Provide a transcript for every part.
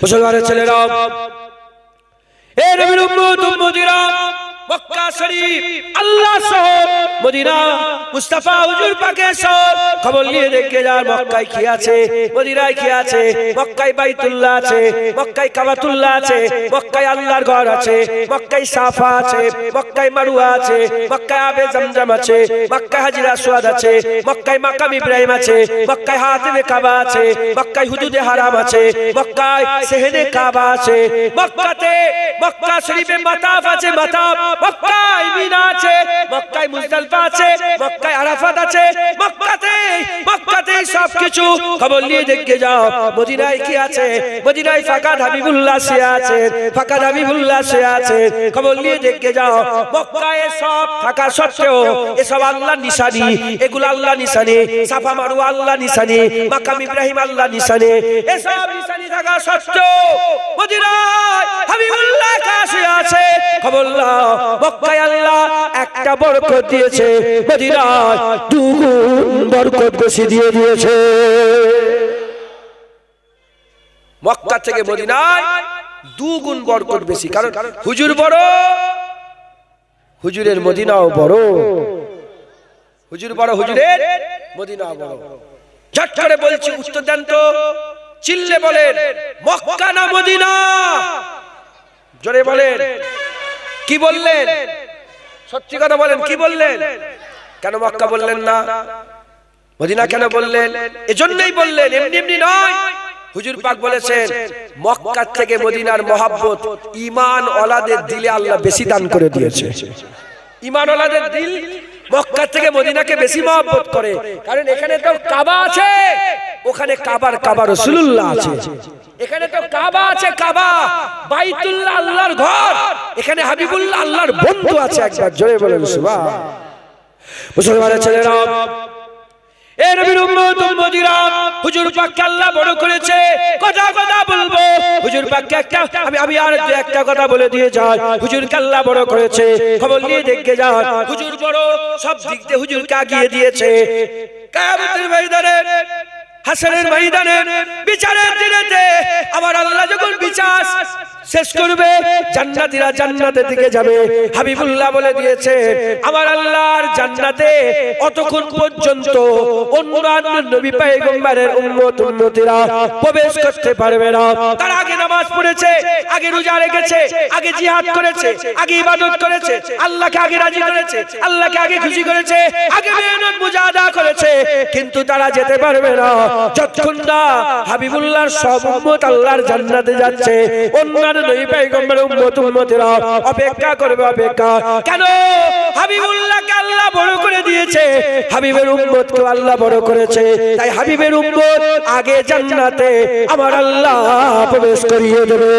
মুসলমানের ছেলেরা, এ নবীর উম্মত উম্মতিরা, মক্কা শরীফ আল্লাহ শহর, মদিনা মুস্তাফা হুজুর পাকের শহর। খবর নিয়ে দেখে যান মক্কায় কি আছে, মদিনায় কি আছে। মক্কায় বাইতুল্লাহ আছে, মক্কায় কাবাতুল্লাহ আছে, মক্কায় আল্লাহর ঘর আছে, মক্কায় সাফা আছে, মক্কায় মারওয়া আছে, মক্কায় আবে জমজম আছে, মক্কায় হাজরে আসওয়াদ আছে, মক্কায় মাকাম ইব্রাহিম আছে, মক্কায় হাতিমে কাবা আছে, মক্কায় হুদুদে হারাম আছে, মক্কায় সেহেদে কাবা আছে, মক্কাতে মক্কা শরীফে মাতাফ আছে, মাতাফ মক্কায় মিনা আছে, মক্কায় মুজদালিফা আছে, মক্কায় আরাফাত আছে, মক্কাতে সবকিছু। খবর নিয়ে দেখে যাও মদিনায় কি আছে, মদিনায় ফাকাত হাবিবুল্লাহ সে আছে, ফাকাত হাবিবুল্লাহ সে আছে। খবর নিয়ে দেখে যাও মক্কায় সব থাকা সত্ত্বেও এসব আল্লাহর নিশানি, এগুলো আল্লাহর নিশানি, সাফা মারওয়া আল্লাহর নিশানি, মাকাম ইব্রাহিম আল্লাহর নিশানি, এসব নিশানি থাকা সত্ত্বেও মদিনায় হাবিবুল্লাহ কাছে আছে। খবর নাও মক্কায় আল্লাহ একটা বরকত দিয়েছে, মদিনায় দুগুণ বরকত বেশি দিয়ে দিয়েছে। মক্কা থেকে মদিনায় দুগুণ বরকত বেশি, কারণ হুজুর বড়, হুজুরের মদিনাও বড়, হুজুর বড়, হুজুরের মদিনা বড়। ঝট করে বলছি, উত্তর দেন তো, চিল্লে বলেন মক্কা না মদিনা? জোরে বলেন, কি বললেন? সত্যি কথা বলেন, কি বললেন? কেন মক্কা বললেন না, মদিনা কেন বললেন? এজন্যই বললেন, এমনি এমনি নয়। হুজুর পাক বলেছেন মক্কা থেকে মদিনার মহব্বত ঈমান ওয়ালাদের দিলে আল্লাহ বেশি দান করে দিয়েছে। ঈমান ওয়ালাদের দিল মক্কা থেকে মদিনাকে বেশি মহব্বত করে, কারণ এখানে তো কাবা আছে, ওখানে কাবা রাসূলুল্লাহ আছে। এখানে তো কাবা আছে, কাবা বাইতুল্লাহ আল্লাহর ঘর, এখানে হাবিবুল্লাহ আল্লাহর বন্ধু আছে। একবার জোরে বলেন সুবহান। মুসলমানের ছেলেরা, এ নবীর উম্মত উম্মতিরা, হুজুর পাককে আল্লাহ বড় করেছে। কথা বলবো, হুজুর পাককে আমি আর একটা কথা বলে দিয়ে যাই, হুজুরকে আল্লাহ বড় করেছে। খবর নিয়ে দেখে যান হুজুর বড়, সব দিক দিয়ে হুজুরকে আগিয়ে দিয়েছে। কিয়ামতের ময়দানে, হাসরের ময়দানে, বিচারের দিনেতে আমার আল্লাহ যখন বিচার শেষ করবে, জান্নাতীরা জান্নাতের দিকে যাবে। হাবিবুল্লাহ বলে দিয়েছে আমার আল্লাহর জান্নাতে অতক্ষণ পর্যন্ত অন্যান্য নবী পয়গম্বরের উম্মত উম্মতিরা প্রবেশ করতে পারবে না। তারা আগে নামাজ পড়েছে, আগে রোজা রেখেছে, আগে জিহাদ করেছে, আগে ইবাদত করেছে, আল্লাহকে আগে রাজি করেছে, আল্লাহকে আগে খুশি করেছে, আগে মেহনত মুজাহাদা করেছে, কিন্তু তারা যেতে পারবে না যতক্ষণ না হাবিবুল্লাহর সব উম্মত আল্লাহর জান্নাতে যাচ্ছে। অন্যান্য নবী পয়গম্বরের উম্মত উম্মতিরা অপেক্ষা করবে, অপেক্ষা। কেন? হাবিবুল্লাহকে আল্লাহ বড় করে দিয়েছে, হাবিবের উম্মতকে আল্লাহ বড় করেছে, তাই হাবিবের উম্মত আগে জান্নাতে আমার আল্লাহ প্রবেশ করিয়ে দেবে।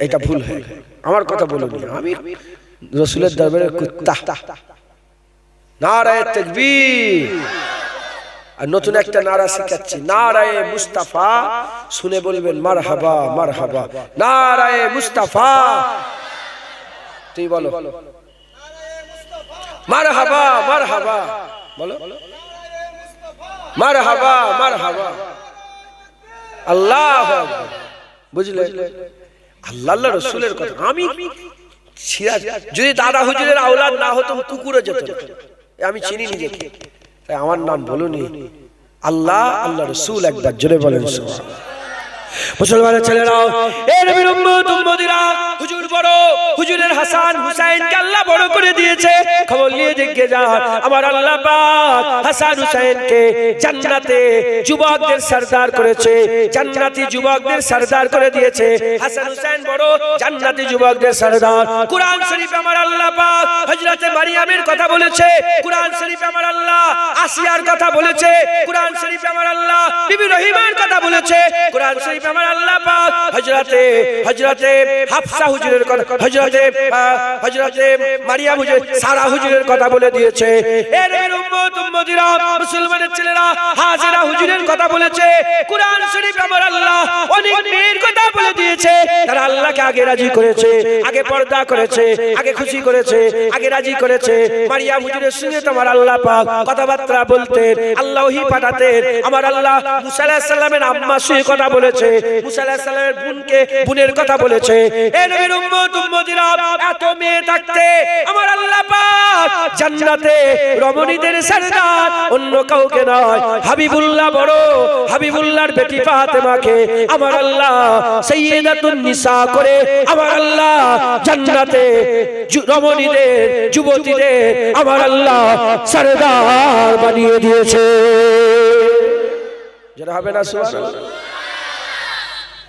এটা ভুল হয়, আমার কথা বলুন, আমি রাসূলের দরবারে কুত্তা। নারায়ে তাকবীর। আর নতুন একটা নারা শিখাচ্ছি, নারায়ে মুস্তাফা। শুনে বলবেন মারহাবা মারহাবা। নারায়ে মুস্তাফা। তুই বলো মারহাবা মারহাবা, বলো মারহাবা মারহাবা। আল্লাহু আকবার। বুঝলে, আল্লাহ রাসূলের কথা। আমি যদি দাদা হুজুরের আওলাদ না হতাম কুকুরে যেত, আমি চিনি নিজেকে, তাই আমার নাম বলুনি। আল্লাহ, আল্লাহ রাসূল, একবার জোরে বলেন সুবহানাল্লাহ। মুসলমানের ছেলেরা, এ নবীর উম্মত উম্মতিরা, হুজুর বড়, হুজুরের হাসান হুসাইনকে আল্লাহ বড় করে দিয়েছে। খবর নিয়ে দেখে যান আমার আল্লাহ পাক হাসান হুসাইনকে জান্নাতে যুবকদের সরদার করেছে, জান্নাতি যুবকদের সরদার করে দিয়েছে। হাসান হুসাইন বড়, জান্নাতি যুবকদের সরদার। কুরআন শরীফে আমার আল্লাহ পাক হযরতে মারিয়ামের কথা বলেছে, কুরআন শরীফে আমার আল্লাহ আসিয়ার কথা বলেছে, কুরআন শরীফে আমার আল্লাহ বিবি রহিমার কথা বলেছে, কুরআন শরীফে শরীফে আমার আল্লাহ পাক হযরতে হাফসা হুজুরের কথা, হযরতে মারিয়াম হুজুর, সারা হুজুরের কথা বলে দিয়েছে। এর উম্মত উম্মতিরা, মুসলমানের ছেলেরা হাজেরা হুজুরের কথা বলেছে। কুরআন শরীফে আমার আল্লাহ অনেক মেয়ের কথা বলে দিয়েছে। তারা আল্লাহকে আগে রাজি করেছে, আগে পর্দা করেছে, আগে খুশি করেছে, আগে রাজি করেছে। মারিয়াম হুজুরের সঙ্গে তোমার আল্লাহ পাক কথাবার্তা বলতেন, আল্লাহ ওহী পাঠাতেন। আমার আল্লাহ মুসা আলাইহিস সালামের আম্মার সঙ্গে কথা বলেছে, মুসা আলাইহিস সালামের বোনের কথা বলেছে। এই নবীর উম্মত উম্মতিরা এত মেয়ে থাকতে আমার আল্লাহ পাক জান্নাতে রমণীদের সরদার অন্য কাউকে নয়, হাবিবুল্লাহ বড়, হাবিবুল্লাহর বেটি ফাতেমাকে আমার আল্লাহ সাইয়্যিদাতুন নিসা করে আমার আল্লাহ জান্নাতে রমণীদের, যুবতীদের আমার আল্লাহ সরদার বানিয়ে দিয়েছে। যারা হবে না সুবহানাল্লাহ।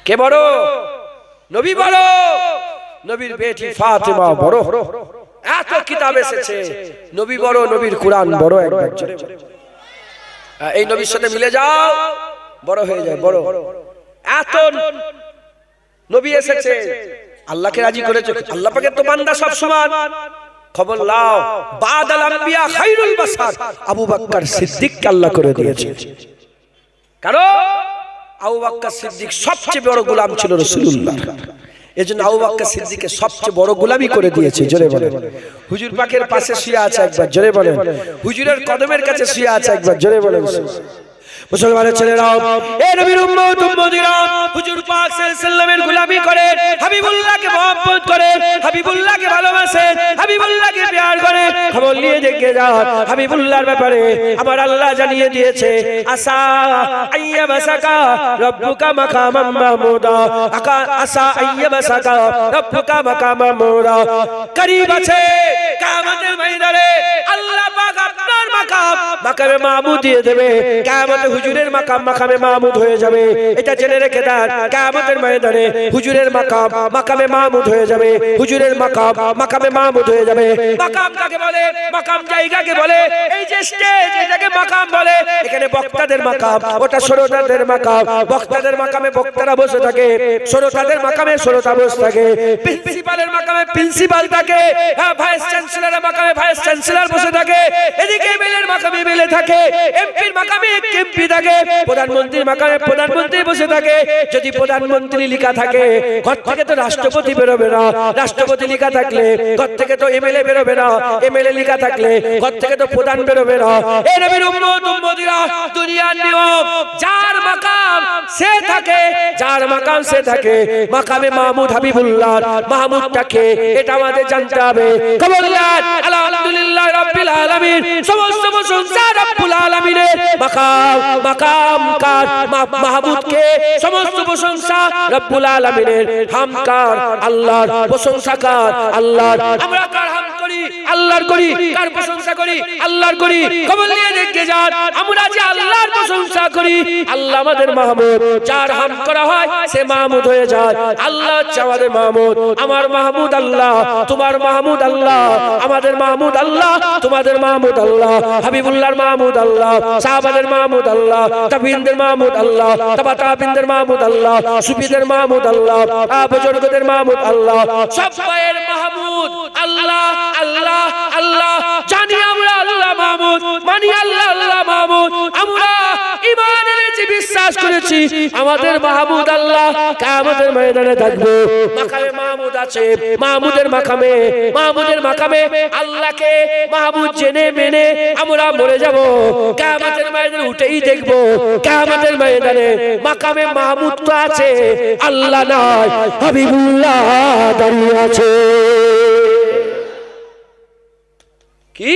কে বড়? নবী বড়, নবীর বেটি ফাতেমা বড়। এত কিতাব এসেছে, নবী বড়, নবীর কুরআন বড়। একবার এই নবীর সাথে মিলে যাও, বড় হয়ে যায়, বড়। এত নবী এসেছে, আল্লাহকে রাজি করেছে। আল্লাহ পাকের তো বান্দা সব সমান। খবর লাও, বাদাল আম্বিয়া খায়রুল বাশার, আবু বকর সিদ্দিককে আল্লাহ করে দিয়েছে। কারণ আবু বকর সিদ্দিক সবচেয়ে বড় গোলাম ছিল রাসূলুল্লাহ। এজন্য আবু বকর সিদ্দিককে সবচেয়ে বড় গোলামি করে দিয়েছে। জোরে বলেন। হুজুর পাকের পাশে শুয়ে আছে, একবার জোরে বলেন। হুজুরের কদমের কাছে শুয়ে আছে, একবার জোরে বলেন। মুসলমানের ছেলেরা, এই নবীর উম্মত উম্মতিরা হুজুর পাক সাল্লাল্লাহু আলাইহি ওয়াসাল্লামের গোলামি করে, হাবিবুল্লাহকে মহব্বত করে, হাবিবুল্লাহকে ভালোবাসে, হাবিবুল্লাহকে প্যার করে। খবর নিয়ে দেখে যাও হাবিবুল্লাহর ব্যাপারে আমার আল্লাহ জানিয়ে দিয়েছে, আসা আইয়াবাসাকা রব্বুকা মাকামাম মাহমুদা, আসা আইয়াবাসাকা রব্বুকা মাকামাম মাহমুদা। করিব আছে কিয়ামতের ময়দানে আল্লাহ পাক আপনার মাকামে মাহমুদ দিয়ে দেবে। কিয়ামতে হুজুরের মাকামে মাহমুদ হয়ে যাবে। এটা জেনে রেখে দেন, কিয়ামতের ময়দানে হুজুরের মাকামে মাহমুদ হয়ে যাবে। হুজুরের মাকামে মাহমুদ হয়ে যাবে। মাকাম কাকে বলে? মাকাম জায়গাকে বলে। এই যে স্টেজ, এটাকে মাকাম বলে। এখানে বক্তাদের মাকাম, ওটা শ্রোতাদের মাকাম। বক্তাদের মাকামে বক্তারা বসে থাকে, শ্রোতাদের মাকামে শ্রোতা বসে থাকে, প্রিন্সিপালের মাকামে প্রিন্সিপাল থাকে, ভাইস চ্যান্সেলরের মাকামে ভাইস চ্যান্সেলর বসে থাকে, এদিকে এমএলএর মাকামে এমএলএ থাকে, এমপির মাকামে এমপি থাকে, প্রধানমন্ত্রীর মাকামে প্রধানমন্ত্রী বসে থাকে। যদি প্রধানমন্ত্রী লেখা থাকে, ঘর থেকে তো রাষ্ট্রপতি বেরোবে না। রাষ্ট্রপতি লেখা থাকলে ঘর থেকে তো এমএলএ বেরোবে না। এমএলএ লেখা থাকলে ঘর থেকে তো প্রধান বেরোবে না। এই নবীর উম্মত উম্মতিরা, দুনিয়ার নিয়ম, যার মাকাম সে থাকে, যার মাকাম সে থাকে। মাকামে মাহমুদ হাবিবুল্লাহ, মাহমুদটাকে এটা আমাদের জানতে হবে। কবুলাত আলহামদুলিল্লাহ রাব্বিল আলামিন, সমস্ত প্রশংসা রব্বুল আলামিনের। মাকাম কার? মাহমুদকে সমস্ত প্রশংসা রব্বুল আলামিনের। হামকার আল্লাহর, প্রশংসাকার আল্লাহর। আমরা কার হাম করি? আল্লাহর করি। কার প্রশংসা করি? আল্লাহর করি। কবুল নিয়ে দেখতে যান, আমরা যে আল্লাহর প্রশংসা করি, আল্লাহ আমাদের মাহমুদ। যার হাম করা হয় সে মাহমুদ হয়ে যায়। আল্লাহ হচ্ছে আমাদের মাহমুদ। আমার মাহমুদ আল্লাহ, তোমার মাহমুদ আল্লাহ, আমাদের মাহমুদ আল্লাহ, তোমাদের মাহমুদ আল্লাহ, হাবিবুল্লাহর মাহমুদ আল্লাহ, সাহাবাদের মাহমুদ আল্লাহ, তাবিনদের মাহমুদ আল্লাহ, তাবিনদের মাহমুদ আল্লাহ, সুফিদের মাহমুদ আল্লাহ, বুজুর্গদের মাহমুদ আল্লাহ, সবাইয়ের মাহমুদ আল্লাহ। আল্লাহ আল্লাহ জানি আমরা আল্লাহ মাহমুদ, মানি আল্লাহ আল্লাহ মাহমুদ। আমরা ঈমান এনেছি, বিশ্বাস করেছি আমাদের মাহমুদ আল্লাহ। কিয়ামতের ময়দানে থাকবে, মাকামে মাহমুদ আছে। মাহমুদের মাকামে আল্লাহকে মাহমুদ জেনে মেনে আমরা মরে যাব। কিয়ামতের ময়দানে উঠেই দেখব, কিয়ামতের ময়দানে মাকামে মাহমুদ তো আছে, আল্লাহ নাই, হাবিবুল্লাহ দাঁড়িয়ে আছে। কি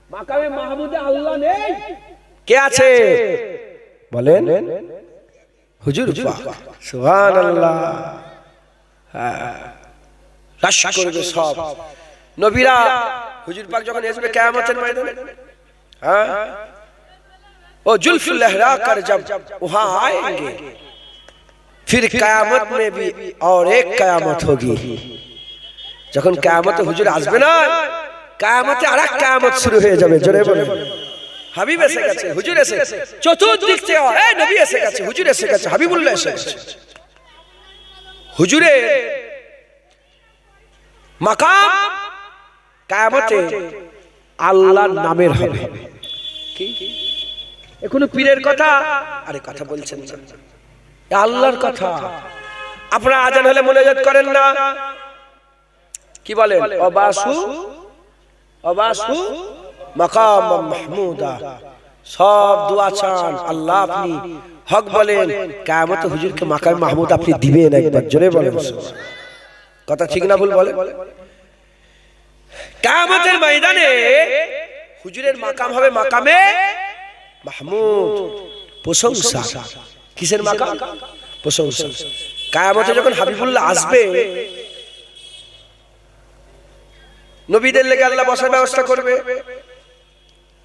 মাকামে মাহমুদে আল্লাহ নেই? কে আছে বলেন? হুজুর পাক। সুবহানাল্লাহ। রাশ করবে সব নবীরা। হুজুর পাক যখন আসবে কিয়ামতের ময়দানে, ओ जुल्फ लहरा कर जब वहां आएंगे, फिर कयामत में भी और एक कयामत होगी। যখন কিয়ামতে হুজুর আসবে না, কিয়ামতে আরেক কিয়ামত শুরু হয়ে যাবে। জোরে বলেন। হাবিব এসে গেছে, হুজুর এসে চতুর্দিক থেকে এই নবী এসে গেছে, হুজুর এসে গেছে, হাবিবুল্লাহ এসে গেছে। হুজুরের মাকাম কিয়ামতে আল্লাহর নামের হবে। কি এখনো পীরের কথা? আরে কথা বলছেন না, আল্লাহর কথা। আপনারা আজান হলে মুনাজাত করেন না? কি বলেন? অবাসু অবাসু মাকাম মাহমুদা। সব দোয়া চান, আল্লাহ আপনি হক বলেন, কিয়ামতে হুজুরকে মাকাম মাহমুদ আপনি দিবেন। একবার জোরে বলেন, কথা ঠিক না ভুল বলেন? কিয়ামতের ময়দানে হুজুরের মাকাম হবে মাকামে মাহমুদ, প্রশংসা। কিসের মাকাম? প্রশংসা। কিয়ামতে যখন হাবিবুল্লাহ আসবে, নবীদের লেগে আল্লাহ বসার ব্যবস্থা করবে,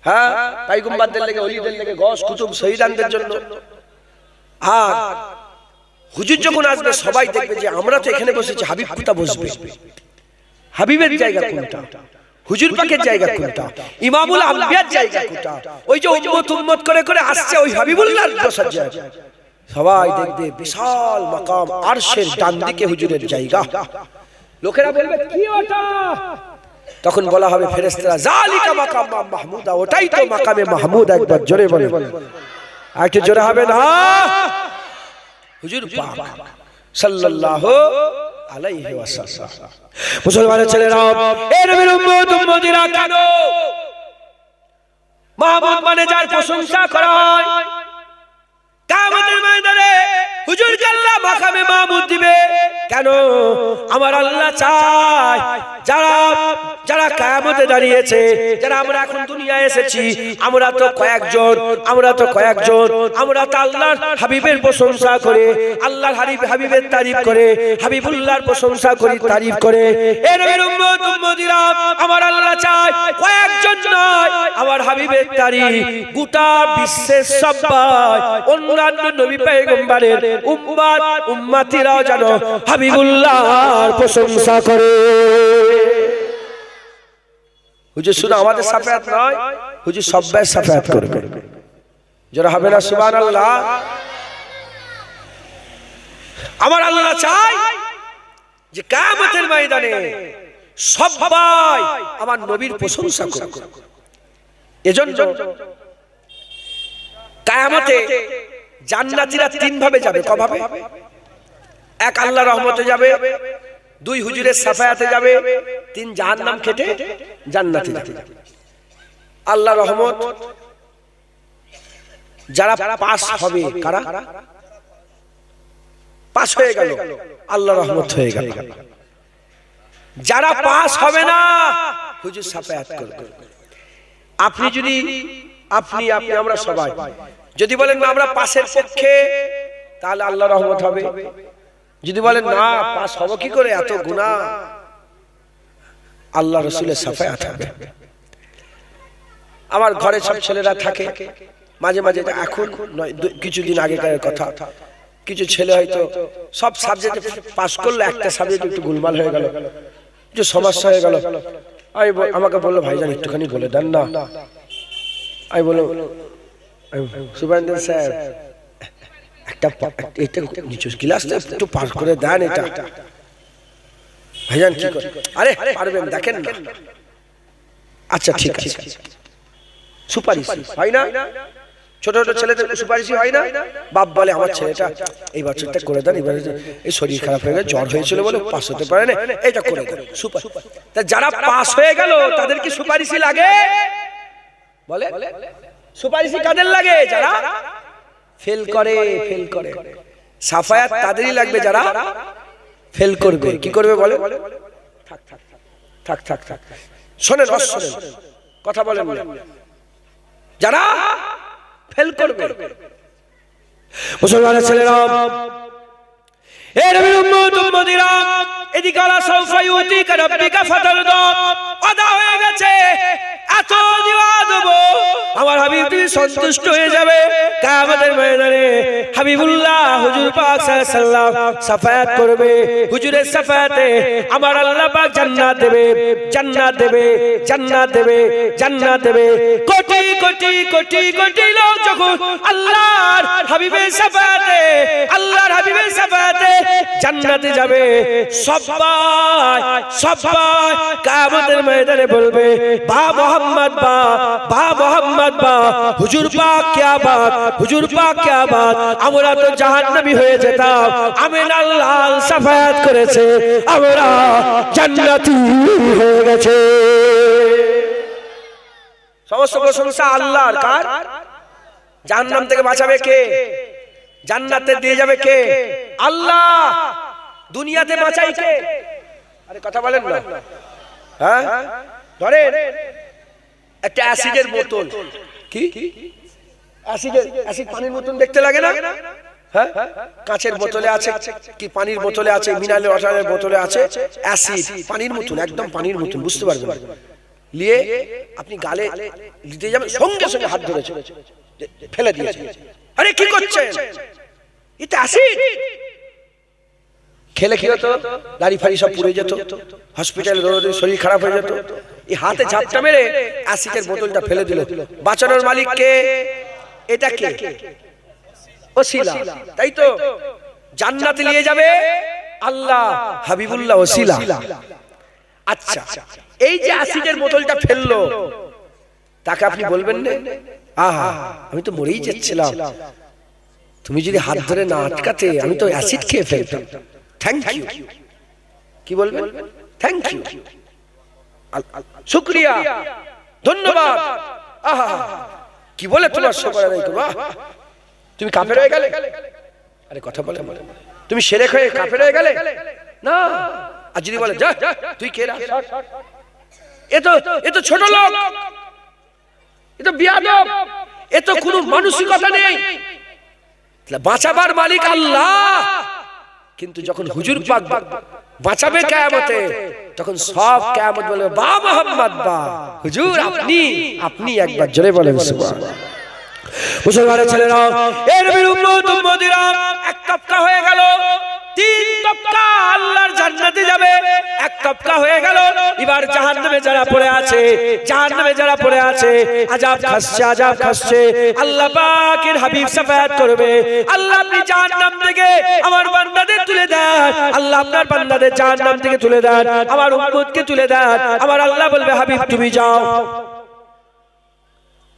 হ্যাঁ, পয়গম্বরদের লেগে, ওলিদের লেগে, গস কুতুব শহীদানদের জন্য। আর হুজুর যখন আসবে সবাই দেখবে যে আমরা তো এখানে বসেছি, হাবিব কোথা বসবে? হাবিবের জায়গা কোনটা? হুজুর পাকের জায়গা কোনটা? ইমামুল আম্বিয়ার জায়গা কোনটা? ওই যে উম্মত উম্মত করে করে আসছে, ওই হাবিবুল্লাহর বসার জায়গা। সবাই দেখবে বিশাল মাকাম, আরশের ডান দিকে হুজুরের জায়গা। লোকেরা বলবে কি ওটা? তখন বলা হবে ফেরেশতারা, জালিকা মাকাম মাহমুদা, ওটাই তো মাকামে মাহমুদ। একবার জোরে বলে, একটু জোরে হবে না? হুজুর পাক সাল্লাল্লাহু আলাইহি ওয়াসাল্লাম। মুসলমানের ছেলেরা, এই নবীর উম্মত উম্মতিরা কেন মাহমুদ মানে যার প্রশংসা করা হয়, কিয়ামতের ময়দানে হুজুরকে আল্লাহ মাকামে মাহমুদ দিবে কেন? আমার আল্লাহ চায় যারা যারা কিয়ামতে দাঁড়িয়েছে, যারা আমরা এখন দুনিয়ায় এসেছি, আমরা তো কয়েকজন, আমরা তো আল্লাহর হাবিবের প্রশংসা করে, আল্লাহর হাবিবের তারিফ করে, হাবিবুল্লাহর প্রশংসা করি, তারিফ করে। এই নবীর উম্মত উম্মতিরা, আমার আল্লাহ চায় কয়েকজন নয়, আমার হাবিবের তারিফ গোটা বিশ্বের সবাই, অন্যান্য নবী পয়গম্বরের উম্মত উম্মতিরাও যেন হাবিবুল্লাহর প্রশংসা করে। হুজুর শুধু আমাদের সাফায়াত নয়, হুজুর সবাই সাফায়াত করবে। যারা হবে না সুবহানাল্লাহ। আমার আল্লাহ চায় যে কিয়ামতের ময়দানে সবাই আমার নবীর প্রশংসা করবে। এজন্য কিয়ামতে জান্নাতীরা তিন ভাবে যাবে। কভাবে? এক, আল্লাহর রহমতে যাবে, দুই, হুজুরের সাফায়াতে যাবে, তিন, জাহান্নাম কেটে জান্নাতে যাবে। আল্লাহর রহমত যারা পাস হবে, কারা পাস হয়ে গেল, আল্লাহর রহমত হয়ে গেল। যারা পাস হবে না, হুজুর সাফায়াত করবে। আপনি যদি আপনি আমরা সবাই যদি বলেন না আমরা পাসের পক্ষে, তাহলে আল্লাহর রহমত হবে। যদি বলেন না পাস হবো কি করে, এত গুনাহ, আল্লাহ রাসূলের সাফায়াত হবে। আমার ঘরে সব ছেলেরা থাকে, মাঝে মাঝে, এখন নয় কিছুদিন আগেকার কথা, কিছু ছেলে হয়তো সব সাবজেক্টে পাস করলো, একটা সাবজেক্ট একটু গোলমাল হয়ে গেল, একটু সমস্যা হয়ে গেল। আমাকে বললো ভাইজান একটুখানি বলে দেন না। আমি বললাম সুপারিনটেনডেন্ট স্যার, একটা নিচু ক্লাসটা একটু পাস করে দেন এটা। ভাইজান কি করে? আরে পারবেন, দেখেন না। আচ্ছা ঠিক আছে। সুপারিশ হয় না? ছোট ছোট ছেলেদের সুপারিশ হয় না? বাপ বলে আমার ছেলেটা এই বছরটা করে দেন, এবারে এই শরীর খারাপ হয়ে গেছে, জ্বর হয়েছিল বলে পাস হতে পারে না, এটা করে দেন। সুপারিশ। তা যারা পাস হয়ে গেল তাদের কি সুপারিশই লাগে? বলে সুপারিশই কাদের লাগে? যারা ফেল করে। সাফায়াত তাদেরই লাগবে যারা ফেল করবে। কি করবে বলে? থাক শোনেন, কথা বলেন। যারা ফেল করবে, মুসলমানের ছেলেরা, এই নবীর উম্মত উম্মতিরা, এদিকে আলা সাউফা ইউতিকা রাব্বিকা ফাতারদা, ওয়াদা হয়ে গেছে, এত দেওয়া দেবো, আমার হাবিব তুমি সন্তুষ্ট হয়ে যাবে কিয়ামতের ময়দানে হাবিবুল্লাহ হুজুর পাক সাল্লাল্লাহু আলাইহি ওয়াসাল্লাম শাফায়াত করবে হুজুরের শাফায়াতে আমার আল্লাহ পাক জান্নাত দেবে জান্নাত দেবে জান্নাত দেবে জান্নাত দেবে কোটি কোটি কোটি কোটি লোক যখন আল্লাহর হাবিবের শাফায়াতে আল্লাহর হাবিবের শাফায়াতে জান্নাতে যাবে সবাই সবাই কিয়ামতের ময়দানে বলবে বা মোহাম্মদ বা মোহাম্মদ বা হুজুর পাক কিয়া বাত হুজুর পাক কিয়া বাত আমরা তো জাহান্নামী হয়ে যেতাম আমিন আল্লাহ শাফায়াত করেছে আমরা জান্নাতি হয়ে গেছে সমস্ত প্রশংসা আল্লাহর কার জাহান্নাম থেকে বাঁচাবে কে জান্নাতে দিয়ে যাবে কে আল্লাহ দুনিয়াতে বাঁচাই কে আরে কথা বলেন না হ্যাঁ ধরেন একটা অ্যাসিডের বোতল কি অ্যাসিড পানির মতন দেখতে লাগে না হ্যাঁ কাঁচের বোতলে আছে কি পানির বোতলে আছে মিনারেল ওয়াটারের বোতলে আছে অ্যাসিড পানির মতন একদম পানির মতন বুঝতে পারবেন নিয়ে আপনি গালে দিতে যাবেন সঙ্গে সঙ্গে হাত ধরেছে ফেলে দিয়েছে আরে কি করছেন এটা অ্যাসিড খেলে খেলে তো দাড়ি ফাড়ি সব পুড়ে যেত হসপিটালে দৌড়াতে শরীর খারাপ হয়ে যেত এই হাতে ঝাপটা মেরে অ্যাসিডের বোতলটা ফেলে দিল বাঁচানোর মালিক কে এটা কে ওসিলা তাই তো জান্নাতে নিয়ে যাবে আল্লাহ হাবিবুল্লাহ ওসিলা আচ্ছা এই যে অ্যাসিডের বোতলটা ফেললো তাকে আপনি বলবেন না আহা আমি তো মরেই যাচ্ছিলাম তুমি যদি হাত ধরে না আটকাতে আমি তো অ্যাসিড খেয়ে ফেলতাম থ্যাংক ইউ কি বলবেন থ্যাংক ইউ শুকরিয়া ধন্যবাদ আহা কি বলে তোমার শুকর আদায় করব তুমি কাফের হয়ে গেলে আরে কথা বলে তুমি শিরক হয়ে কাফের হয়ে গেলে না আর যদি বলে যা তুই কে রা এ তো ছোট লোক এ তো বিয়াদব এ তো কোনো মানসিকতা নেই বাঁচাবার মালিক আল্লাহ কিন্তু যখন হুজুর পাক বাঁচাবে কিয়ামতে তখন সব কিয়ামত বলবে বা মোহাম্মদ বা হুজুর আপনি একবার জোরে বলেন সুবহানাল্লাহ মুসলমানের ছেলেরা এর নবীর উম্মত উম্মতিরা এক তবকা হয়ে গেল তিন তবকা আল্লাহর জান্নাতে যাবে এক তবকা হয়ে গেল এবার জাহান্নামে যারা পড়ে আছে জাহান্নামে যারা পড়ে আছে আযাব খাচ্ছে আল্লাহ পাকের হাবিব শাফায়াত করবে আল্লাহ আপনি জাহান্নাম থেকে আমার বান্দাদের তুলে দেন আল্লাহ আপনার বান্দাদের জাহান্নাম থেকে তুলে দেন আমার উম্মতকে তুলে দেন আমার আল্লাহ বলবে হাবিব তুমি যাও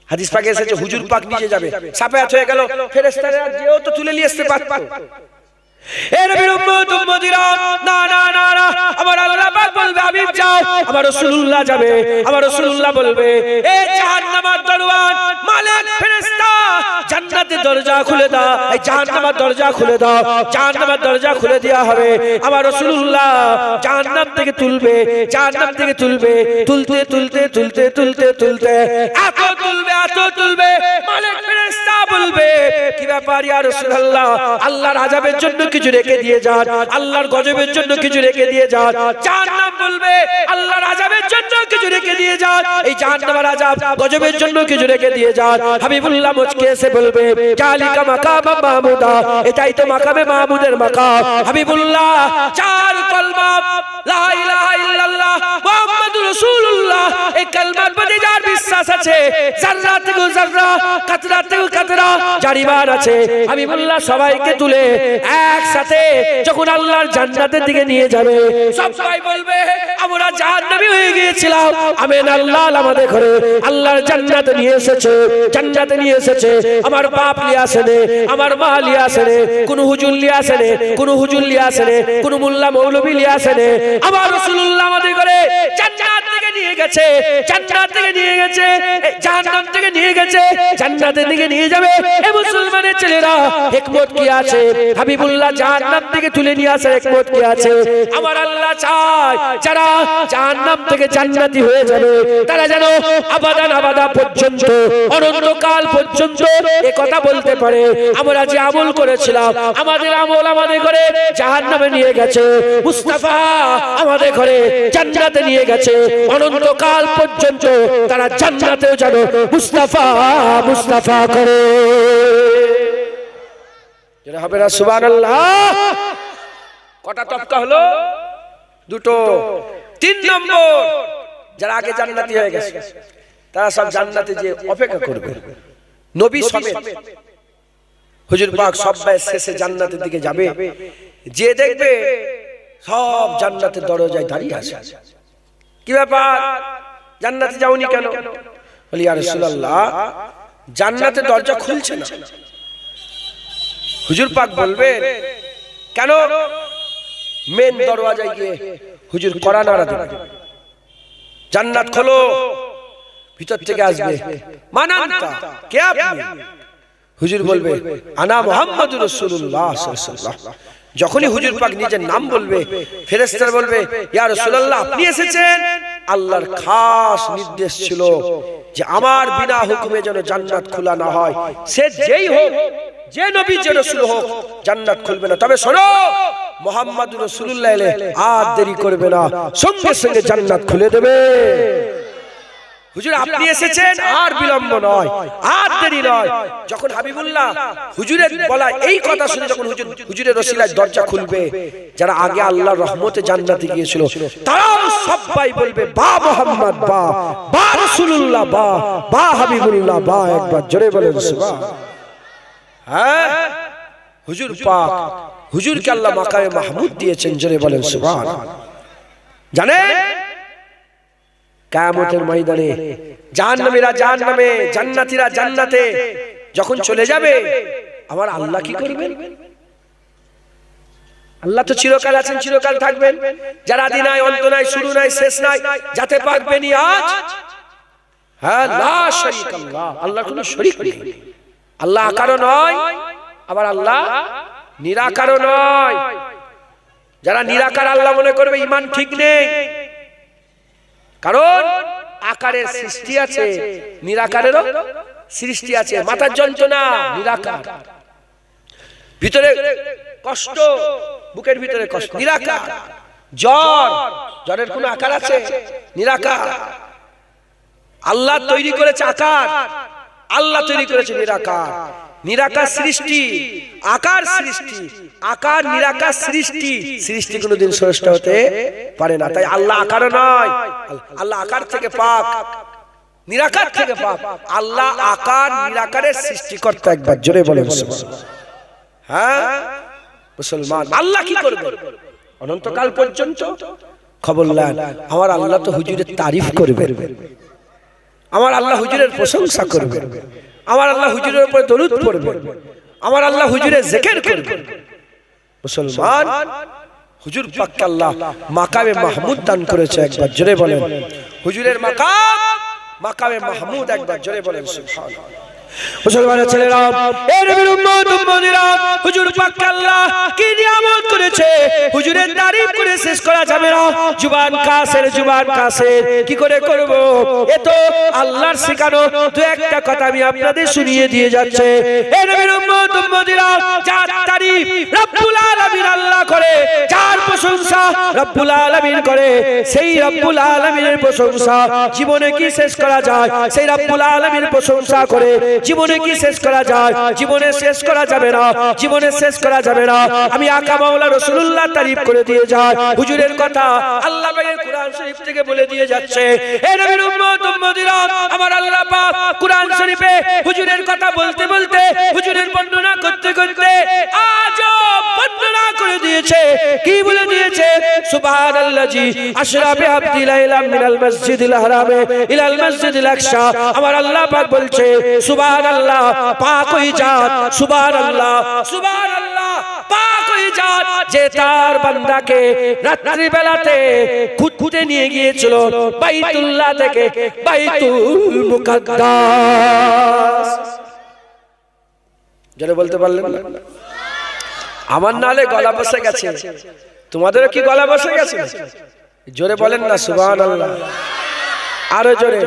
হাদিস পাকে এসেছে হুজুর পাক নিজে যাবে শাফায়াত হয়ে গেল ফেরেশতারা যেও তো তুলে নিয়ে আসতে পারত এ নবীর উম্মত উম্মতিরা না না না না আমার আল্লাহ পাক বলবে হাবিব যাও আমার রাসূলুল্লাহ যাবে আমার রাসূলুল্লাহ বলবে এ জাহান্নামের দরওয়ান মালিক ফেরেশতা জান্নাতের দরজা খুলে দাও এই জাহান্নামের দরজা খুলে দাও জাহান্নামের দরজা খুলে দেয়া হবে আমার রাসূলুল্লাহ জাহান্নাম থেকে তুলবে জাহান্নাম থেকে তুলবে তুলতে তুলতে তুলতে তুলতে তুলতে এত তুলবে মালিক ফেরেশতা বলবে কি ব্যাপার ইয়া রাসূলুল্লাহ আল্লাহর আযাবের জন্য কিছু রেখে দিয়ে যান আল্লাহর গজবের জন্য কিছু রেখে দিয়ে যান জাহান্নাম বলবে আল্লাহর আযাবের জন্য কিছু রেখে দিয়ে যান এই জাহান্নামের আযাব গজবের জন্য কিছু রেখে দিয়ে যান হাবিবুল্লাহ মুচকে এসে বলবে জালিকা মাকাম মাহমুদা এটাই তো মাকামে মাহমুদের মাকাম হাবিবুল্লাহ চার কলমা লা ইলাহা ইল্লাল্লাহ মুহাম্মাদুর রাসূলুল্লাহ এই কালমার প্রতি যার বিশ্বাস আছে যাররা থেকে যাররা কাতরা থেকে কাতরা যার ঈমান আছে হাবিবুল্লাহ সবাইকে তুলে একসাথে যখন আল্লাহর জান্নাতের দিকে নিয়ে যাবে সবাই বলবে আমরা জাহান্নামী হয়ে গিয়েছিলাম আমিন আল্লাহ আমাদের ঘরে আল্লাহর জান্নাতে নিয়ে এসেছে জান্নাতে নিয়ে এসেছে আমার বাপ নিয়ে আসেনে আমার মা নিয়ে আসেনে কোনো হুজুর নিয়ে আসেনে কোনো হুজুর নিয়ে আসেনে কোনো মোল্লা মৌলভী নিয়ে আসেনে আমার রাসূলুল্লাহ আমাদের ঘরে জান্নাত থেকে নিয়ে গেছে জান্নাত থেকে নিয়ে গেছে জাহান্নাম থেকে নিয়ে গেছে জান্নাতের দিকে নিয়ে যাবে এ মুসলমানের ছেলেরা হিকমত কি আছে হাবিবুল্লাহ জাহান্নাম থেকে তুলে নিয়ে আসার হিকমত কি আছে আমার আল্লাহ চায় যারা জাহান্নাম থেকে জান্নাতি হয়ে যাবে তারা যেন আবাদান আবাদা পর্যন্ত অনন্তকাল পর্যন্ত এই কথা বলতে পারে আমরা যে আমল করেছিলাম আমাদের আমল আমাদের ঘরে জাহান্নামে নিয়ে গেছে মুস্তাফা আমাদের ঘরে জান্নাতে নিয়ে গেছে অনন্তকাল পর্যন্ত তারা জান্নাতেও যেন মুস্তাফা মুস্তাফা করে। যেটা হবে না সুবহানাল্লাহ। কটা তবকা হলো? দুটো। 3 নম্বর, যারা আগে জান্নাতি হয়ে গেছে তারা সব জান্নাতে যে অপেক্ষা করবে, নবী সমেত হুজুর পাক সবাই শেষে জান্নাতের দিকে যাবে, যে দেখবে সব জান্নাতের দরজায় দাঁড়িয়ে আছে। কি ব্যাপার, জান্নাতে যাওনি কেন? বলি ইয়া রাসূলুল্লাহ, জান্নাতের দরজা খুলছে না। হুজুর পাক বলবেন কেন? মেন দরওয়াজায় গিয়ে হুজুর কড়া নাড়া দেবে, জান্নাত খোলো। ভিতর থেকে আসবে, মান আনতা, কে আপনি? হুজুর বলবে আনা মুহাম্মাদুর রাসূলুল্লাহ সাল্লাল্লাহু আলাইহি ওয়াসাল্লাম। যখনই হুজুর পাক নিজের নাম বলবে, ফেরেশতারা বলবে ইয়া রাসূলুল্লাহ আপনি এসেছেন। আল্লাহর খাস নির্দেশ ছিল যে আমার বিনা হুকুমে যেন জান্নাত খোলা না হয়। সে যেই হোক, যে নবী যে রাসূল হোক, জান্নাত খুলবে না। তবে শোনো, মুহাম্মাদুর রাসূলুল্লাহ এলে আর দেরি করবে না, সঙ্গে সঙ্গে জান্নাত খুলে দেবে। হুজুর আপনি এসেছেন, আর বিলম্ব নয়, আর দেরি নয়। যখন হাবিবুল্লাহ হুজুরের বলা এই কথা শুনে যখন হুজুরের ওসিলায় দরজা খুলবে, যারা আগে আল্লাহর রহমতে জান্নাতে গিয়েছিল তারাও সবাই বলবে বা মুহাম্মদ বা, বা রাসূলুল্লাহ বা, বা হাবিবুল্লাহ বা। একবার জোরে বলেন সুবহান। হ্যাঁ, হুজুর পাক হুজুরকে আল্লাহ মাকামে মাহমুদ দিয়েছেন, জোরে বলেন সুবহান। জানেন কিয়ামতের ময়দানে জাহান্নামীরা জাহান্নামে, জান্নাতীরা জান্নাতে যখন চলে যাবে, আমার আল্লাহ কি করবেন? আল্লাহ তো চিরকাল আছেন, চিরকাল থাকবেন। যার আদি নাই, অন্ত নাই, শুরু নাই, শেষ নাই, যাতে পাকবেনই আজ। হ্যাঁ, লা শারীকা আল্লাহ, আল্লাহর কোনো শরীক নেই। আল্লাহ আকারও নয়, আবার আল্লাহ নিরাকারও নয়। যারা নিরাকার আল্লাহ মনে করবে, ঈমান ঠিক নেই। কারণ আকারের সৃষ্টি আছে, নিরাকারেরও সৃষ্টি আছে। মাথার যন্ত্রণা নিরাকার, ভিতরে কষ্ট, বুকের ভিতরে কষ্ট নিরাকার। জ্বর, জ্বরের কোনো আকার আছে? নিরাকার। আল্লাহ তৈরি করেছে আকার, আল্লাহ তৈরি করেছে নিরাকার। নিরাকার সৃষ্টি, আকার সৃষ্টি, আকার নিরাকার সৃষ্টি। সৃষ্টি কোনোদিন স্রষ্টা হতে পারে না। তাই আল্লাহ আকার নয়, আল্লাহ আকার থেকে পাক, নিরাকার থেকে পাক। আল্লাহ আকার নিরাকারের সৃষ্টিকর্তা। একবার জোরে বলেন সুবহানাল্লাহ। হ্যাঁ মুসলমান, আল্লাহ কি করবে অনন্তকাল পর্যন্ত? খবর নেন, আমার আল্লাহ তো হুজুরের তারিফ করবে, আমার আল্লাহ হুজুরের প্রশংসা করবে, আমার আল্লাহ হুজুরের উপরে দরুদ পড়বে, আমার আল্লাহ হুজুরের জিকির করবে। মুসলমান, হুজুর পাককে আল্লাহ মাকামে মাহমুদ দান করেছে। একবার জোরে বলেন হুজুরের মাকাম, মাকামে মাহমুদ। একবার জোরে বলেন সুবহানাল্লাহ। মুসলমানের ছেলেরা, এর নবীর উম্মত উম্মতিরা, হুজুর পাককে আল্লাহ কি নিয়ামত করেছে, হুজুরের তারিফ করে শেষ করা যাবে না। জুবান কাসের, জুবান কাসের কি করে করব? এ তো আল্লাহর শেখানো দু একটা কথা আমি আপনাদের শুনিয়ে দিয়ে যাচ্ছে। এর নবীর উম্মত উম্মতিরা, যার তারিফ রব্বুল আলামিন আল্লাহ করে, যার প্রশংসা রব্বুল আলামিন করে, সেই রব্বুল আলামিনের প্রশংসা জীবনে কি শেষ করা যায়? সেই রব্বুল আলামিনের প্রশংসা করে জীবনে কি শেষ করা যায়? জীবনে শেষ করা যাবে না, জীবনে শেষ করা যাবে না। আমি আকা মাওলা রাসূলুল্লাহ তারিফ করে দিয়ে যাই, হুজুরের কথা আল্লাহ পাকের কোরআন শরীফ থেকে বলে দিয়ে যাচ্ছে। হে নবীর উম্মত উম্মতিরা, আমার আল্লাহ পাক কোরআন শরীফে হুজুরের কথা বলতে বলতে, হুজুরের বর্ণনা করতে করতে আজও বর্ণনা করে দিয়েছে। কি বলে দিয়েছে? সুবহানাল্লাযী আশরা বিআবদি লাইলাম মিনাল মসজিদিল হারামে ইলাল মসজিদিল আকসা। আমার আল্লাহ পাক বলছে সুবহানাল্লাহ, পাক ওই জাত, সুবহানাল্লাহ, সুবহানাল্লাহ, পাক ওই জাত যে তার বান্দাকে রাত্রি বেলাতে খুঁজে নিয়ে গিয়েছিল বাইতুল্লাহ থেকে বাইতুল মুকাদ্দাস। যারা বলতে পারলেন না? আমার নালে গলা বসে গেছে, তোমাদেরও কি গলা বসে গেছে? জোরে বলেন না সুবহানাল্লাহ, আরো জোরে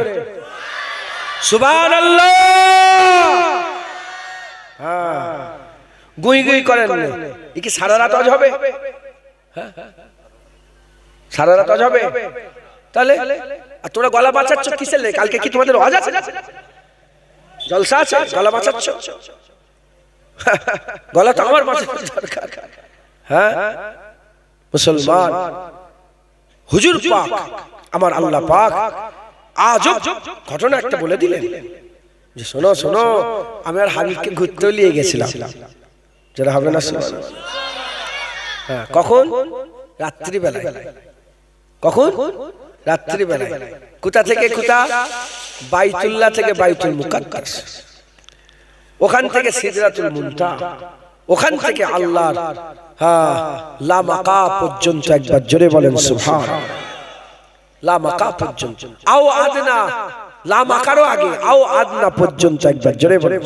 সুবহানাল্লাহ। হ্যাঁ, গুই গুই করেন না। এ কি সারা রাত আজ হবে? সারা রাত আজ হবে? তাহলে আর তোমরা গলা বাঁচাচ্ছ কিসের লেগে? কালকে কি তোমাদের ওয়াজ আছে, জলসা আছে, গলা বাঁচাচ্ছ? গলা তো আমার বাঁচানোর দরকার। হ্যাঁ মুসলমান, হুজুর পাক আমার আল্লাহ পাক আজব ঘটনা একটা বলে দিলেন যে শোনো শোনো, আমি আর হাবিবকে ঘুরতে নিয়ে গেছিলাম। যারা হবে না কখন? রাত্রিবেলায়। কখন? রাত্রিবেলায়। কোথা থেকে কোথা? বাইতুল্লাহ থেকে বাইতুল মুকাদ্দাস, ওখান থেকে সিদরাতুল মুনতাহা, ওখান থেকে আল্লাহর লা মাকা পর্যন্ত। একবার জোরে বলেন সুবহানাল্লাহ। লা মাকা পর্যন্ত, আও আদনা, লা মাকারও আগে, আও আদনা পর্যন্ত। একবার জোরে বলেন।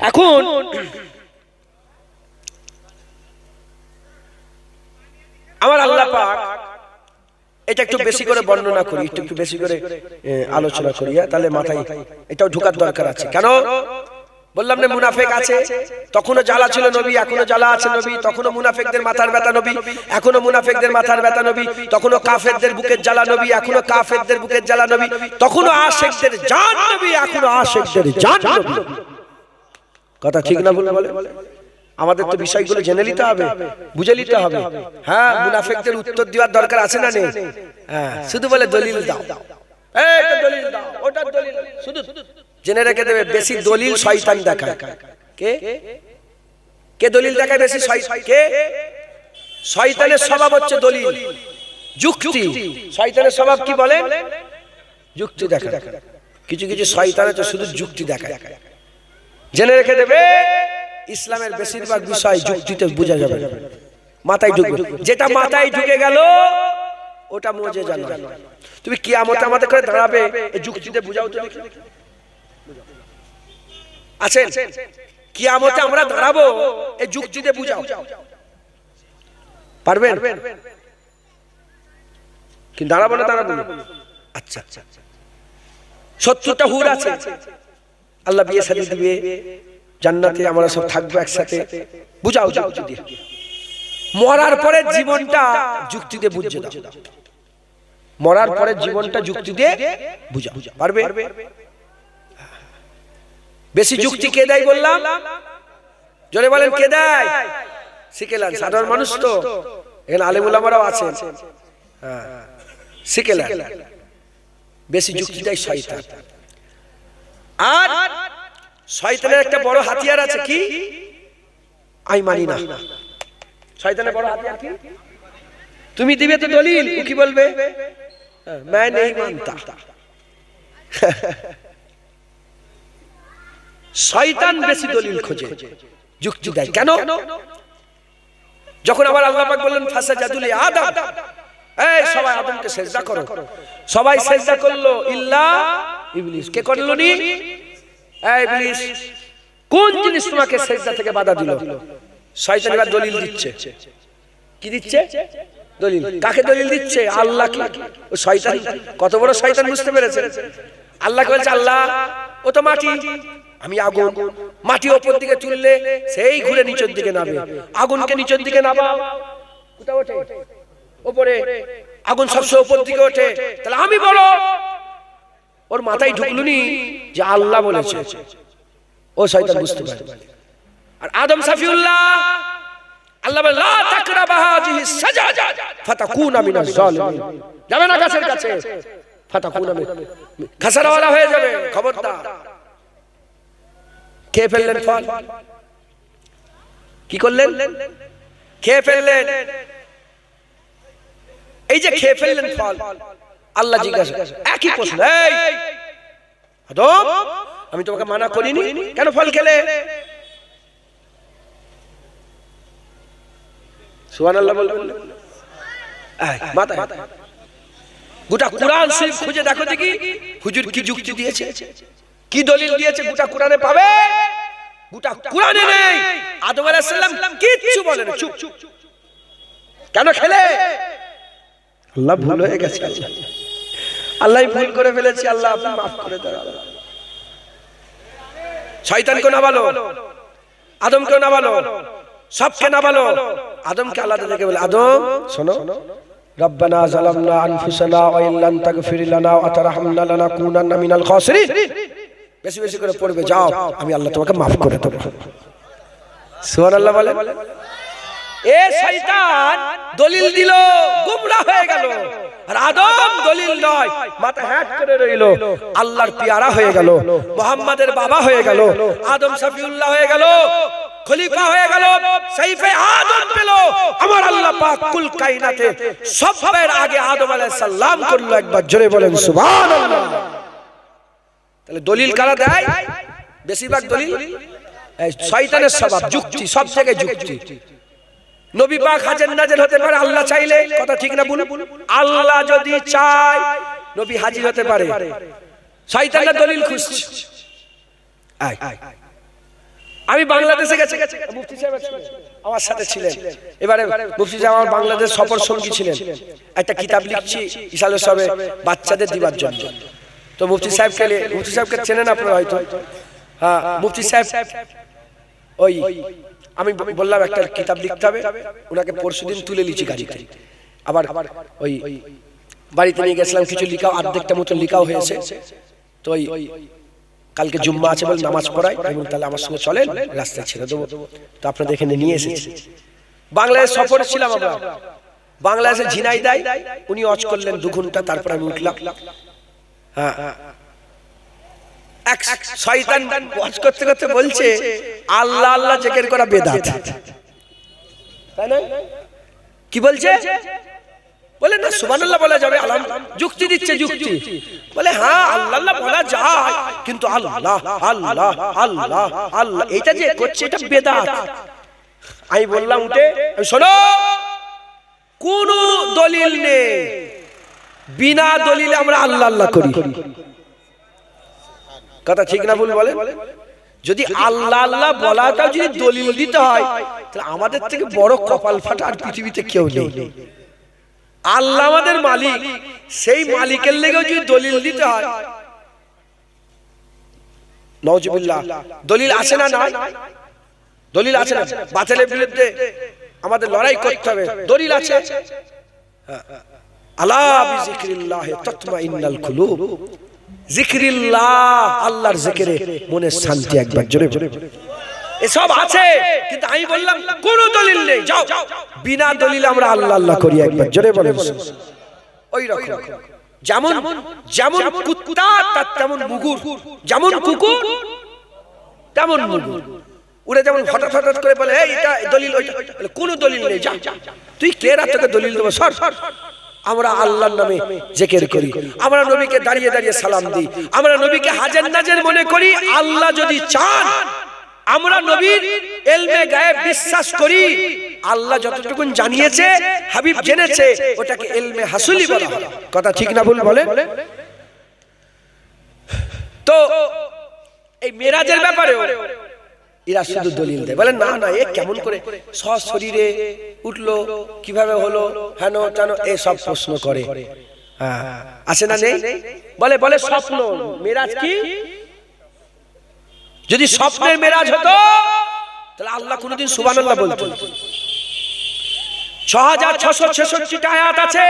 এখন আমার আল্লাহ পাক, এটা একটু বেশি করে বর্ণনা করি, একটু বেশি করে আলোচনা করি, তাহলে মাথায় এটাও ঢোকার দরকার আছে। কেন বললাম না? মুনাফিক আছে, তখনও জ্বালা ছিল নবী, এখনো জ্বালা আছে নবী, তখনও মুনাফিকদের মাথার ব্যথা নবী, এখনো মুনাফিকদের মাথার ব্যথা নবী, তখনও কাফেরদের বুকের জ্বালা নবী, এখনো কাফেরদের বুকের জ্বালা নবী, তখনও আশিকদের জান নবী, এখনো আশিকদের জান নবী। কথা ঠিক না বলে? আমাদের তো বিষয়গুলো জেনে নিতে হবে, বুঝে নিতে হবে। হ্যাঁ, মুনাফিকদের উত্তর দেওয়ার দরকার আছে না নেই? হ্যাঁ, শুধু বলে দলিল দাও, এইটা দলিল দাও, ওটা দলিল, শুধু জেনে রেখে দেবে বেশি দলিল শয়তান দেখায়। কে কে দলিল দেখায় বেশি? কে? শয়তানের স্বভাব হচ্ছে দলিল, যুক্তি। শয়তানের স্বভাব কি বলে? যুক্তি দেখায়। কিছু কিছু শয়তান আছে শুধু যুক্তি দেখায়। জেনে রেখে দেবে ইসলামের বেশিরভাগ বিষয় যুক্তিতে বোঝা যাবে, মাথায় ঢুকবে। যেটা মাথায় ঢুকে গেল ওটা মুজিজা নয়। তুমি কিয়ামতে আমাদের করে দাঁড়াবে, এই যুক্তিতে বুঝাও তো দেখি। আছেন কিয়ামতে আমরা দাঁড়াবো, এই যুক্তিতে বুঝাও, পারবেন? কি দাঁড়াবো না? দাঁড়াবো। আচ্ছা, 70টা হুর আছে, আল্লাহ বিয়ে শাদী দিবে, জান্নাতে আমরা সব থাকবো একসাথে, বুঝাও যুক্তি দিয়ে। মরার পরে জীবনটা যুক্তিতে বুঝে দাও, মরার পরে জীবনটা যুক্তি দিয়ে বুঝাও, পারবে? বেশি যুক্তি কে দেয় বললাম? জোরে বলেন, কে দেয়? শিখেলেন সাধারণ মানুষ তো, এখানে আলেম উলামারাও আছেন। হ্যাঁ, শিখেলেন বেশি যুক্তি দেয় শয়তান। আর শয়তানের একটা বড় হাতিয়ার আছে, কি? আমি মানি না। শয়তানের বড় হাতিয়ার কি? তুমি দিবে তো দলিল, ও কি বলবে? मैं नहीं मानता। শয়তান বেশি দলিল খোঁজে, যুক্তি দেয়। কেন? যখন আমার আল্লাহ পাক বললেন ফাসাজাদু লি আদম, এই সবাই আদমকে সিজদা করো, সবাই সিজদা করলো ইল্লা ইবলিস। কে করলো নি? এই ইবলিস। কোন জিনিস তোমাকে সিজদা থেকে বাধা দিল? শয়তান এবার দলিল দিচ্ছে। কি দিচ্ছে? দলিল। কাকে দলিল দিচ্ছে? আল্লাহকে। ও শয়তান কত বড় শয়তান বুঝতে পেরেছে? আল্লাহকে বলছে, আল্লাহ ও তো মাটি, আমি আগুন, মাটি উপর দিকে তুললে সেই ঘুরে নিচের দিকে নামে, আগুনকে নিচের দিকে নামাও, কোথায় ওঠে? উপরে। আগুন সবসময় উপর দিকে ওঠে, তাহলে আমি বলো। ওর মাথায় ঢুকলুনি যে আল্লাহ বলেছে, ও শয়তান বুঝতে পারে। আর আদম সাফিউল্লাহ, আল্লাহ বলে লা তাকরাবা হাযিহি সাজাদা ফাতাকুনা মিনাজ জালিমিন। যাবে না গাছের কাছে, ফাতাকুনা খাসারাওয়ালা হয়ে যাবে, খবরদার। কে ফেললেন ফল? কি করলেন? খেয়ে ফেললেন। এই যে খেয়ে ফেললেন ফল, আল্লাহ জিজ্ঞাসা, একই প্রশ্ন, এই আদম আমি তোমাকে মানা করিনি, কেন ফল খেলে? সুবহানাল্লাহ বলবেন। মাথা গোটা কোরআন শরীফ খুঁজে দেখো দেখি হুজুর কি যুক্তি দিয়েছে, কি দলিল দিয়েছে, গোটা কোরআনে পাবে। গোটা কোরআনে নেই। আদম আলাইহিস সালাম কিচ্ছু বলেন, চুপ। কেন খেলে? আল্লাহ ভুল হয়ে গেছে, আল্লাহ ভুল করে ফেলেছি, আল্লাহ আপনি মাফ করে দেন। শয়তানকে না বলো, আদমকে না বলো, সবকে না বলো, আদমকে আলাদা থেকে বলে, আদম শোনো, রব্বানা যালামনা আনফুসানা ওয়া ইল্লাম তাগফির লানা ওয়া তারহামনা লানাকুনান্না মিনাল খাসিরিন। বেশি বেশি করে পড়বে, যাও আমি আল্লাহ তোমাকে মাফ করে দেব। সুবহানাল্লাহ বলে। এ শয়তান দলিল দিল, গোমরাহ হয়ে গেল। আর আদম দলিল নয়, মাথা হ্যাট করে রইল, আল্লাহর পিয়ারা হয়ে গেল, মুহাম্মাদের বাবা হয়ে গেল, আদম শফিউল্লাহ হয়ে গেল, খলিফা হয়ে গেল, সাইফে আদম পেল। আমার আল্লাহ পাক কুল কায়নাতে সবের আগে আদম আলাইহিস সালাম করলো। একবার জোরে বলেন সুবহানাল্লাহ। তাহলে দলিল কারা দেয়? বেশিরভাগ দলিল এই শয়তানের স্বভাব, যুক্তি, সব জায়গায় যুক্তি। নবী পাক হাজির নাজির হতে পারে আল্লাহ চাইলে, কথা ঠিক না বলুন? আল্লাহ যদি চায় নবী হাজির হতে পারে। শয়তানরা দলিল খুঁজছে। আমি বাংলাদেশে গেছি, মুফতি সাহেব আমার সাথে ছিলেন। এবারে মুফতি সাহেব আমার বাংলাদেশ সফর সঙ্গী ছিলেন। একটা কিতাব লিখছি ইসালে সবে বাচ্চাদের দিবার জন্য। তো মুফতি সাহেবকে চেনেন আপনারা হয়তো। হ্যাঁ, মুফতি সাহেব ওই আমি বললাম একটা কিতাব লিখতে হবে, ওনাকে পরশুদিন তুলে লিখি গাড়িতে। আবার ওই বাড়িতে নিয়ে গেছিলাম, কিছু লিখাও, অর্ধেকটা মতো লিখাও হয়েছে। তো ওই কালকে জুম্মা আছে বলে নামাজ পড়াই, এবং তাহলে আমার সঙ্গে চলেন, রাস্তায় ছেড়ে দেবো। তো আপনাদের এখানে নিয়ে এসেছি। বাংলাদেশ সফরে ছিলাম আমরা, বাংলাদেশে ঝিনাইদহ, উনি ওয়াজ করলেন 2 ঘন্টা, তারপর আমি উঠলাম। হ্যাঁ, এক শয়তান ওয়াজ করতে করতে বলছে আল্লাহ আল্লাহ জিকির করা বেদাত, তাই না? কি বলছে? বলে না সুবহানাল্লাহ বলা যাবে, যুক্তি দিচ্ছে, যুক্তি। বলে হ্যাঁ আল্লাহ আল্লাহ বলা যায়, কিন্তু আল্লাহ আল্লাহ আল্লাহ আল্লাহ এটা যে করছে এটা বেদাত। আমি বললাম উঠে, শোনো, কোন দলিল নেই, বিনা দলিলে আমরা আল্লাহ আল্লাহ করি। কথা ঠিক না ভুল বলে? যদি আল্লাহ আল্লাহ বলাটা যদি দলিল দিতে হয়, তাহলে আমাদের থেকে বড় কপাল ফাটা আর পৃথিবীতে কেউ নেই। আল্লাহ আমাদের মালিক, সেই মালিকের লেগেও যদি দলিল দিতে হয়, নাউজুবিল্লাহ, দলিল আছে না? নাই দলিল আছে না? বাতিলের বিরুদ্ধে আমাদের লড়াই করতে হবে, দলিল আছে। আলা বিযিকরিল্লাহ তাতমাইন্নাল কুলুব। জিকিরিল্লাহ, আল্লাহর জিকিরে মনের শান্তি। একবার জোরে জোরে এসব আছে, কিন্তু আমি বললাম কোনো দলিল নেই, যাও বিনা দলিলে আমরা আল্লাহ আল্লাহ করি। একবার জোরে বলেন। ওই রকম যেমন যেমন কুত্তা তার তেমন মুগুর, যেমন কুকুর তেমন মুগুর। ওরা যেমন হঠাৎ হঠাৎ করে বলে এইটা দলিল, ওইটা কোনো দলিল নেই, যা তুই কে রাত তোকে দলিল দেবো, সর। আমরা আল্লাহর নামে জিকির করি, আমরা নবীকে দাঁড়িয়ে দাঁড়িয়ে সালাম দিই, আমরা নবীকে হাজির নাজির মনে করি। আল্লাহ যদি চান, আমরা নবীর ইলমে গায়েব বিশ্বাস করি। আল্লাহ যতটুকু জানিয়েছে, হাবিব জেনেছে, ওটাকে ইলমে হাসুলি বলা হয়। কথা ঠিক না ভুল বলে? তো এই মেরাজের ব্যাপারে এরা শুধু দলিল দেয়, বলে না না এ কেমন করে সশরীরে উঠলো, কিভাবে হলো, হেন কেন, এই সব প্রশ্ন করে। আছে না নেই? বলে বলে স্বপ্ন মেরাজ কি? যদি স্বপ্নের মেরাজ হতো তাহলে আল্লাহ কোনদিন সুবহানাল্লাহ বলতেন। 6666টা আয়াত আছে,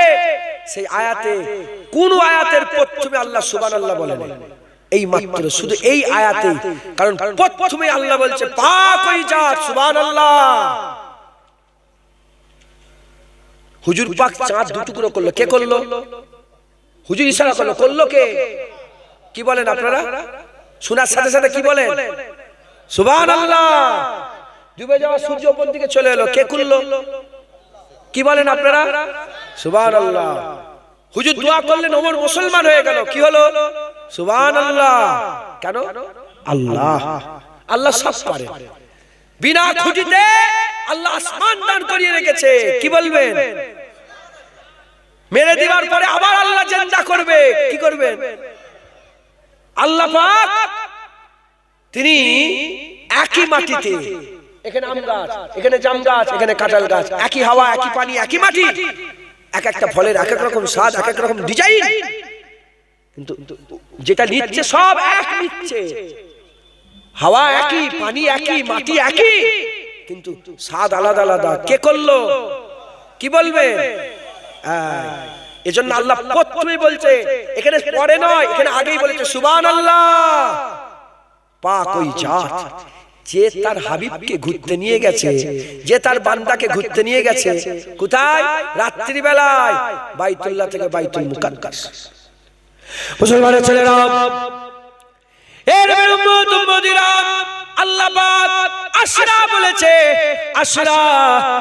সেই আয়াতে কোন আয়াতের প্রথমে আল্লাহ সুবহানাল্লাহ বলেন? এই মাত্র শুধু এই আয়াতে। কারণ প্রথমে আল্লাহ বলছে পাক হয়ে যা, সুবহানাল্লাহ। হুজুর পাক চাঁদ 2 টুকরো করলো, কে করলো? হুজুর ইশারা করলো, করলো কে? কি বলেন আপনারা? শোনার সাথে সাথে কি বলেন? সুবহানাল্লাহ। ডুবে যাওয়া সূর্য উপর দিকে চলে এলো, কে করলো? কি বলেন আপনারা? সুবহানাল্লাহ। হুজুর দোয়া করলেন, ওমর মুসলমান হয়ে গেল, কি হলো? সুবহানাল্লাহ। কেন? আল্লাহ আল্লাহ সব পারে। বিনা খুঁটিতে আল্লাহ আসমান দান করিয়ে রেখেছে, কি বলবেন? মেরে দেওয়ার পরে আবার আল্লাহ জিন্দা করবে, কি করবেন? আল্লাহ পাক তিনি একই মাটিতে, এখানে আম গাছ, এখানে জাম গাছ, এখানে কাঁঠাল গাছ, একই হাওয়া, একই পানি, একই মাটি, এক একটা ফলের এক এক রকম স্বাদ, এক এক রকম ডিজাইন, কিন্তু যেটা নিচ্ছে সব এক নিচ্ছে। হাওয়া একই, পানি একই, মাটি একই, কিন্তু স্বাদ আলাদা আলাদা। কে করলো? কি বলবে? এজন্য আল্লাহ প্রথমেই বলছে, এখানে পরে নয়, এখানে আগেই বলেছে সুবহানাল্লাহ, পাক ওই জাত যে তার হাবিবকে ঘুরতে নিয়ে গেছে, যে তার বান্দাকে ঘুরতে নিয়ে গেছে। কোথায়? রাত্রি বেলায় বাইতুল্লাহ থেকে বাইতুল মুকাদ্দাস। মুসলমানের ছেলেরা, এর উম্মত উম্মতিরা, আল্লাহ পাক আশরা বলেছে, আশরা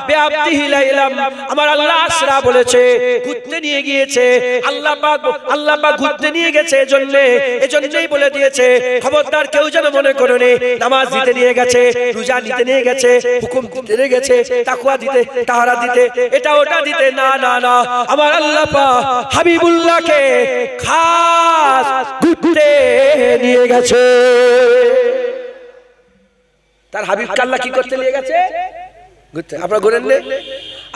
বিআবদিহি লাইলাম, আমার আল্লাহ আশরা বলেছে ঘুরতে নিয়ে গিয়েছে। আল্লাহ পাক ঘুরতে নিয়ে গেছে এজন্যই বলে দিয়েছে, খবরদার কেউ যেন মনে করে নে নামাজ দিতে নিয়ে গেছে, রোজা নিতে নিয়ে গেছে, হুকুম দিতে নিয়ে গেছে, তাকওয়া দিতে, তাহারা দিতে, এটা ওটা দিতে, না না না, আমার আল্লাহ পাক হাবিবুল্লাহকে খাস ঘুরতে নিয়ে গেছে। তার হাবিবকে আল্লাহ কি করতে নিয়ে গেছে? ঘুরতে। আপনারা ঘোরেন না?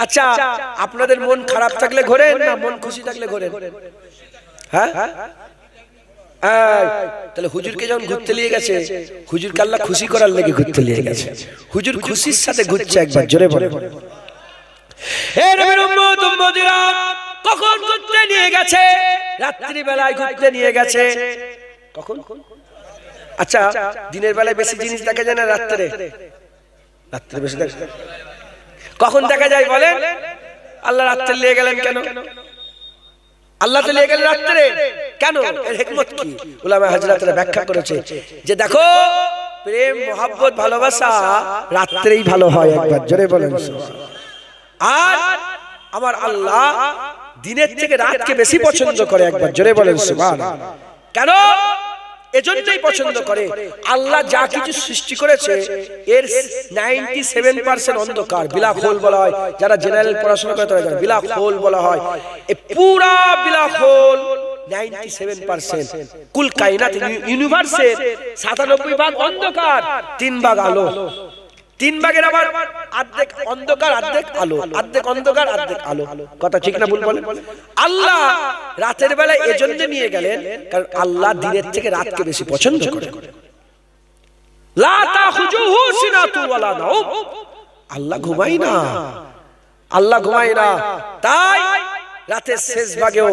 আচ্ছা, আপনাদের মন খারাপ থাকলে ঘোরেন না মন খুশি থাকলে ঘোরেন? হ্যাঁ, তাহলে হুজুরকে যখন ঘুরতে নিয়ে গেছে, হুজুরকে আল্লাহ খুশি করার লেগে ঘুরতে নিয়ে গেছে। হুজুর খুশির সাথে ঘুরছে, একবার জোরে বলে। এর উম্মত উম্মতিরা, কখন ঘুরতে নিয়ে গেছে? রাত্রি বেলায় ঘুরতে নিয়ে গেছে। কখন? আচ্ছা, দিনের বেলায় বেশি জিনিস দেখা যায় না রাত্রে? রাত্রে বেশি দেখা যায়। কখন দেখা যায় বলেন? আল্লাহ রাত্রে নিয়ে গেলেন কেন? আল্লাহ তো নিয়ে গেলেন রাত্রে কেন? এর হিকমত কি? উলামা হযরতরা ব্যাখ্যা করেছে যে দেখো, প্রেম মহব্বত ভালোবাসা রাত্রেই ভালো হয়, একবার জোরে বলেন। আর আমার আল্লাহ দিনের থেকে রাতকে বেশি পছন্দ করে, একবার জোরে বলেন সুবহানাল্লাহ। কেন? এজন্যই পছন্দ করে। আল্লাহ যা কিছু সৃষ্টি করেছে এর 97% অন্ধকার, ব্ল্যাক হোল বলা হয়। যারা জেনারেল পড়াশোনা করে তারা জানে ব্ল্যাক হোল বলা হয়। এই পুরা ব্ল্যাক হোল 97%, কুল কায়নাত ইউনিভার্সের 97 ভাগ অন্ধকার, 3 ভাগ আলো। 3 ভাগের আবার অর্ধেক অন্ধকার অর্ধেক আলো, অর্ধেক অন্ধকার অর্ধেক আলো। কথা ঠিক না ভুল বলেন? আল্লাহ রাতের বেলা এজন্য নিয়ে গেলেন কারণ আল্লাহ দিনের থেকে রাতকে বেশি পছন্দ করে। লা তাখুজুহু সিনাতু ওয়ালা নাওম, আল্লাহ ঘুমায় না, আল্লাহ ঘুমায় না। তাই রাতের শেষ ভাগেও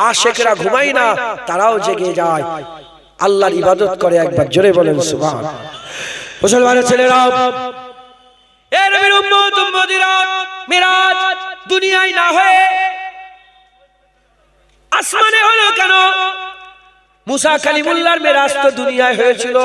আশিকরা ঘুমায় না, তারাও জেগে যায়, আল্লাহর ইবাদত করে, একবার জোরে বলেন সুবহানাল্লাহ। মুসলমানের ছেলেরা, এ নবীর উম্মত উম্মতিরা, মিরাজ দুনিয়ায় না হয়ে আসমানে হলো কেন? মুসা কালিমুল্লাহর মিরাজ তো দুনিয়ায় হয়েছিল।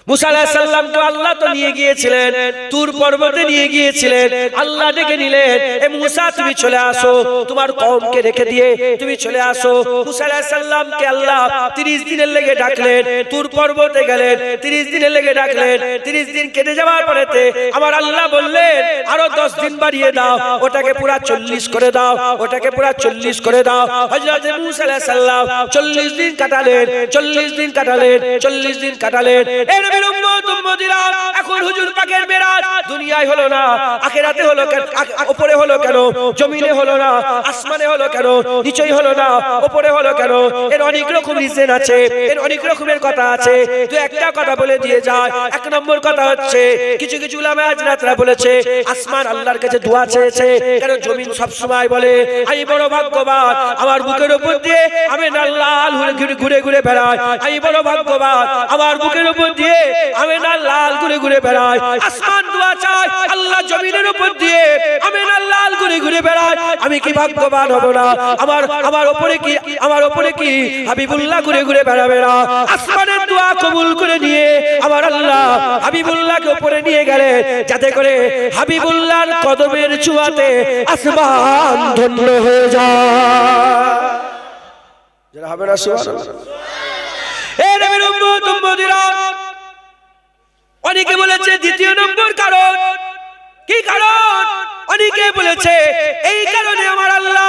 মুসা আলাইহিস সালাম তো আল্লাহ তো নিয়ে গিয়েছিলেন, তুর পর্বতে নিয়ে গিয়েছিলেন। আল্লাহ ডেকে নিলেন, এ মুসা তুমি চলে আসো, তোমার কওমকে রেখে দিয়ে তুমি চলে আসো। মুসা আলাইহিস সালামকে আল্লাহ 30 দিনের লেগে ডাকলেন, তুর পর্বতে গেলেন, 30 দিনের লেগে ডাকলেন। 30 দিন কেটে যাওয়ার পরেতে আমার আল্লাহ বললেন আরো 10 দিন বাড়িয়ে দাও, ওটাকে পুরা 40 করে দাও, ওটাকে পুরা 40 করে দাও। হযরত মুসা আলাইহিস সালাম 40 দিন কাটালেন, 40 দিন কাটালেন, 40 দিন কাটালেন। এখন হুজুর পাকের মিরাজ দুনিয়ায় হলো না, আখিরাতে হলো কেন? উপরে হলো কেন? জমিনে হলো না, আসমানে হলো কেন? নিচেই হলো না, উপরে হলো কেন? এর অনেক রকম রিজন আছে, এর অনেক রকমের কথা আছে। তো একটা কথা বলে দিয়ে যায়। 1 নম্বর কথা হচ্ছে, কিছু কিছু উলামা হযরতরা বলেছে আসমান আল্লাহর কাছে দোয়া চেয়েছে, কারণ জমিন সব সময় বলে আমি বড় ভাগ্যবান, আমার বুকের উপর দিয়ে আমি লাল ঘুরে ঘুরে বেড়াই, আমি বড় ভাগ্যবান, আমার বুকের উপর দিয়ে আমি লাল ঘুরে ঘুরে বেড়াই। আসমান দোয়া চায় আল্লাহ জমিনের উপর দিয়ে আমি লাল ঘুরে ঘুরে বেড়াই, আমি কি ভাগ্যবান হব না? আমার উপরে কি হাবিবুল্লাহ ঘুরে ঘুরে বেড়াবে না? আসমানের দোয়া কবুল করে নিয়ে আমার আল্লাহ হাবিবুল্লাহকে উপরে নিয়ে গেলেন, যাতে করে হাবিবুল্লাহর কদমের ছোঁয়াতে আসমান ধন্য হয়ে যায়। যারা হবে না সুবহানাল্লাহ। এই নবীর উম্মত উম্মতিরা, অনেকে বলেছে দ্বিতীয় নম্বর কারণ কি? কারণ অনেকে বলেছে এই কারণে আমার আল্লাহ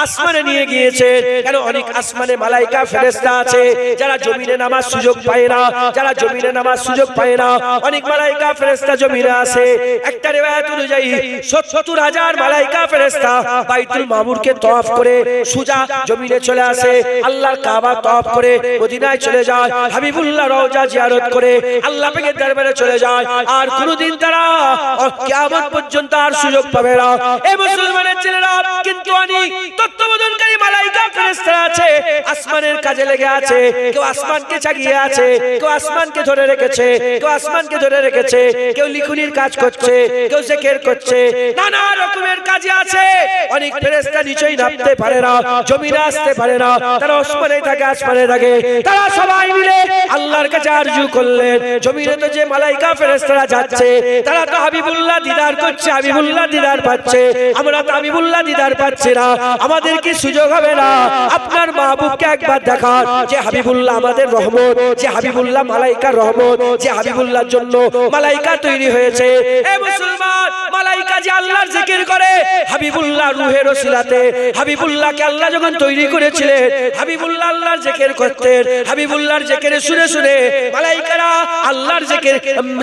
আসমানে নিয়ে গিয়েছে। কেন? অনেক আসমানে মালাইকা ফেরেশতা আছে যারা জমিনে নামাজ সুযোগ পায় না, যারা জমিনে নামাজ সুযোগ পায় না। অনেক মালাইকা ফেরেশতা জমিনে আছে। একটা riwayat অনুযায়ী ৭০,০০০ মালাইকা ফেরেশতা বাইতুল মামুরকে তওয়াফ করে সোজা জমিনে চলে আসে, আল্লাহর কাবা তওয়াফ করে মদিনায় চলে যায়, হাবিবুল্লাহ রওজা জিয়ারত করে আল্লাহ পাকের দরবারে চলে যায়। আর কোনদিন তারা কিয়ামত পর্যন্ত আর সুযোগ পাবে না। এই মুসলমানের ছেলেরা কিন্তু অনেক তত্ত্বাবধানকারী মালাইকা ফেরেশতারা আছে, আসমানের কাজে লেগে আছে। কেউ আসমানকে জাগিয়ে আছে, কেউ আসমানকে ধরে রেখেছে, কেউ আসমানকে ধরে রেখেছে, কেউ লিখুনির কাজ করছে, কেউ জিকির করছে, নানা রকমের কাজে আছে। অনেক ফেরেশতা নিচেই নামতে পারে না, জমিনে আসতে পারে না, তারা আসমানে থাকে, আসমানে থাকে। তারা সবাই মিলে আল্লাহর কাছে আরজু করলেন, জমিনে তো যে মালাইকা ফেরেশতারা যাচ্ছে তারা তো হাবিবুল্লাহ দিদার করছে, হাবিবুল্লাহ দিদার পাচ্ছে, আমরা তো হাবিবুল্লাহ দিদার পাচ্ছি না। আমাদের কি সুযোগ হবে না আপনার মাহবুবকে একবার দেখার, যে হাবিবুল্লাহ আমাদের রহমত, যে হাবিবুল্লাহ মালাইকার রহমত, যে হাবিবুল্লাহর জন্য মালাইকা তৈরি হয়েছে। এ মুসলমান, মালাইকা যে আল্লাহর জিকির করে হাবিবুল্লাহ রূহের ওসিলাতে, হাবিবুল্লাহকে আল্লাহ যখন তৈরি করেছিলেন হাবিবুল্লাহ আল্লাহর জিকির করতেন, হাবিবুল্লাহর জিকির শুনে শুনে মালাইকারা আল্লাহর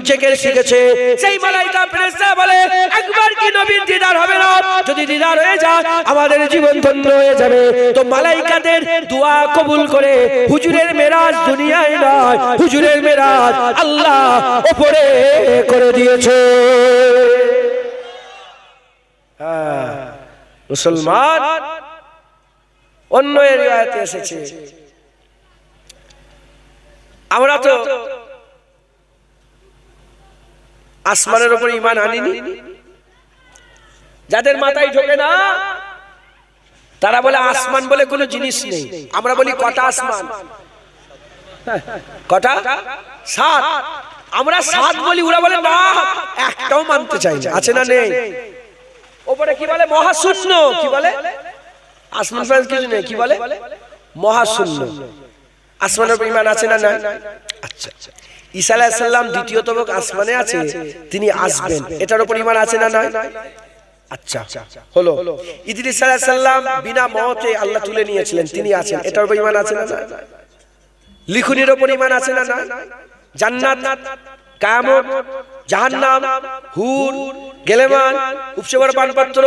জিকির শিখেছে। সেই মালাইকা ফেরেশতা বলে একবার কি নবীর দিদার হবে না? যদি দিদার হয়ে যায় আমাদের জীবন ধন্য হয়ে যাবে। তো মালাইকাদের দোয়া কবুল করে হুজুরের মেরাজ দুনিয়ায় নয়, হুজুরের মেরাজ আল্লাহ উপরে করে দিয়েছে। মুসলমান, অন্য রিওয়ায়াতে এসেছে আমরা তো আসমানের উপর ঈমান আনিনি। যাদের মাথায় ঢোকে না তারা বলে আসমান বলে কোনো জিনিস নেই। আমরা বলি কটা আসমান? কটা? 7। আমরা 7 বলি, ওরা বলে না একটাও মানতে চাই না। আছে না নেই? ওপরে কি বলে? মহাশূন্য। কি বলে? আসমান কিছু নেই, কি বলে? মহাশূন্য। আসমানের উপর ঈমান আছে না নাই? আচ্ছা, ঈসা আলাইহিস সালাম দ্বিতীয় তবক আসমানে আছে, তিনি আসবেন, এটার উপর ঈমান আছে না নাই? আচ্ছা হলো। ইদ্রিস আলাইহিস সালাম বিনা মওতে আল্লাহ তুলে নিয়েছিলেন, তিনি আছেন, এটার উপর ঈমান আছে না নাই? লিখুনির উপর ঈমান আছে না নাই? জান্নাত, কিয়ামত, জাহান্নাম, হুর, গেলেমান, উপসেবার পানপাত্র,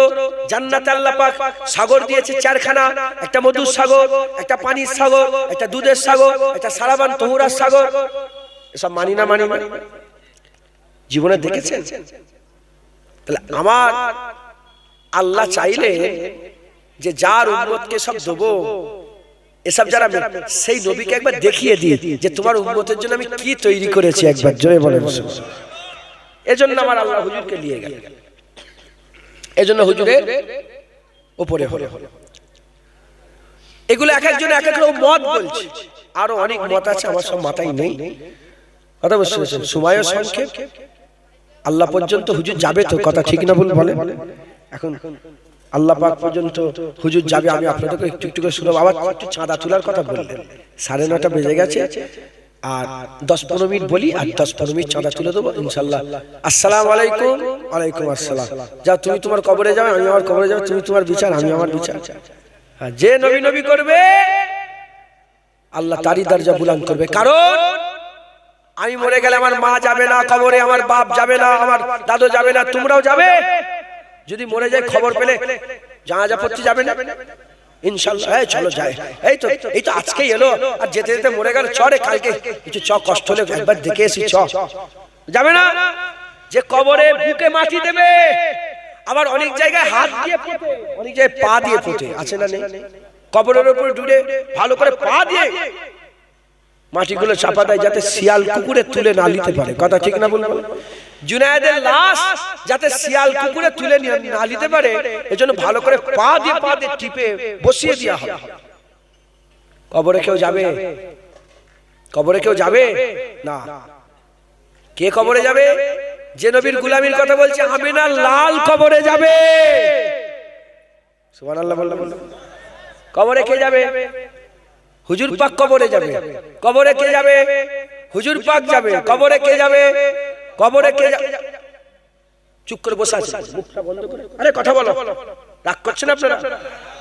জান্নাতে আল্লাহ পাক সাগর দিয়েছে 4খানা, একটা মধুর সাগর, একটা পানির সাগর, একটা দুধের সাগর, একটা সারাবান তহুরার সাগর। এসব মানি না? মানি জীবনে দেখেছেন? তাহলে আমার আল্লাহ চাইলে যে যার উম্মতকে সব দেবো, এসব যারা সেই নবীকে একবার দেখিয়ে দিই যে তোমার উম্মতের জন্য আমি কি তৈরি করেছি, একবার জোরে বলেন। এজন্য আমার আল্লাহ হুজুরকে নিয়ে গেল, এজন্য হুজুরের উপরে হলো। এগুলো এক একজন এক এক রকম মত বলছে, আরো অনেক মত আছে, আমার সব মাথায় নেই। কথা বুঝছেন? সময়ও সংক্ষেপ, আল্লাহ পর্যন্ত হুজুর যাবে তো, কথা ঠিক না ভুল বলে? এখন আল্লাহ পাক পর্যন্ত হুজুর যাবে, আমি আপনাদেরকে একটু একটু করে শোনাবো। আবার একটু চাঁদা তোলার কথা বললেন, 9:30 বেজে গেছে, আর 10-15 মিনিট বলি, আর 10-15 মিনিট চাঁদা তুলে দেবো ইনশাআল্লাহ। আসসালামু আলাইকুম। ওয়ালাইকুম আসসালাম। যা তুমি তোমার কবরে যাবে, আমি আমার কবরে যাব, তুমি তোমার বিচার, আমি আমার বিচার। যে নবী নবী করবে আল্লাহ তারই দরজা বুলন্দ করবে। কারণ আমি মরে গেলে আমার মা যাবে না কবরে, আমার বাপ যাবে না, আমার দাদু যাবে না, তোমরাও যাবে। যদি মরে যায় খবর পেলে জানাজা পড়তে যাবে না ইনশাআল্লাহ? চলো যাই, এই তো আজকেই এলো, আর যেতে যেতে মরে গেল, চরে কালকে কিছু কষ্ট হলে একবার দেখে এসি, যাবে না? যে কবরে বুকে মাটি দেবে, আবার অনেক জায়গায় হাত দিয়ে পোঁতে, অনেক জায়গায় পা দিয়ে পোঁতে, আছে না নেই? কবরের উপর ডুবে ভালো করে পা দিয়ে মাটিগুলো চাপা দেয়, যাতে শিয়াল কুকুরে তুলে না নিতে পারে। কথা ঠিক না বলবো? জুনায়েদের লাশ যাতে শিয়াল কুকুরে তুলে না নিতে পারে, এজন্য ভালো করে পা দিয়ে টিপে বসিয়ে দেওয়া হবে। কবরে কেউ যাবে? কবরে কেউ যাবে না। কে কবরে যাবে? যে নবীর গোলামীর কথা বলছে, আমিনা লাল কবরে যাবে। সুবহানাল্লাহ বললাম। কবরে কে যাবে? হুজুর পাক কবরে যাবে। কবরে কে যাবে? হুজুর পাক যাবে। কবরে কে যাবে? কবরে কে যাবে? চুপ করে বসে আছে, মুখটা বন্ধ করে। আরে কথা বলো, রাগ করছেন আপনারা?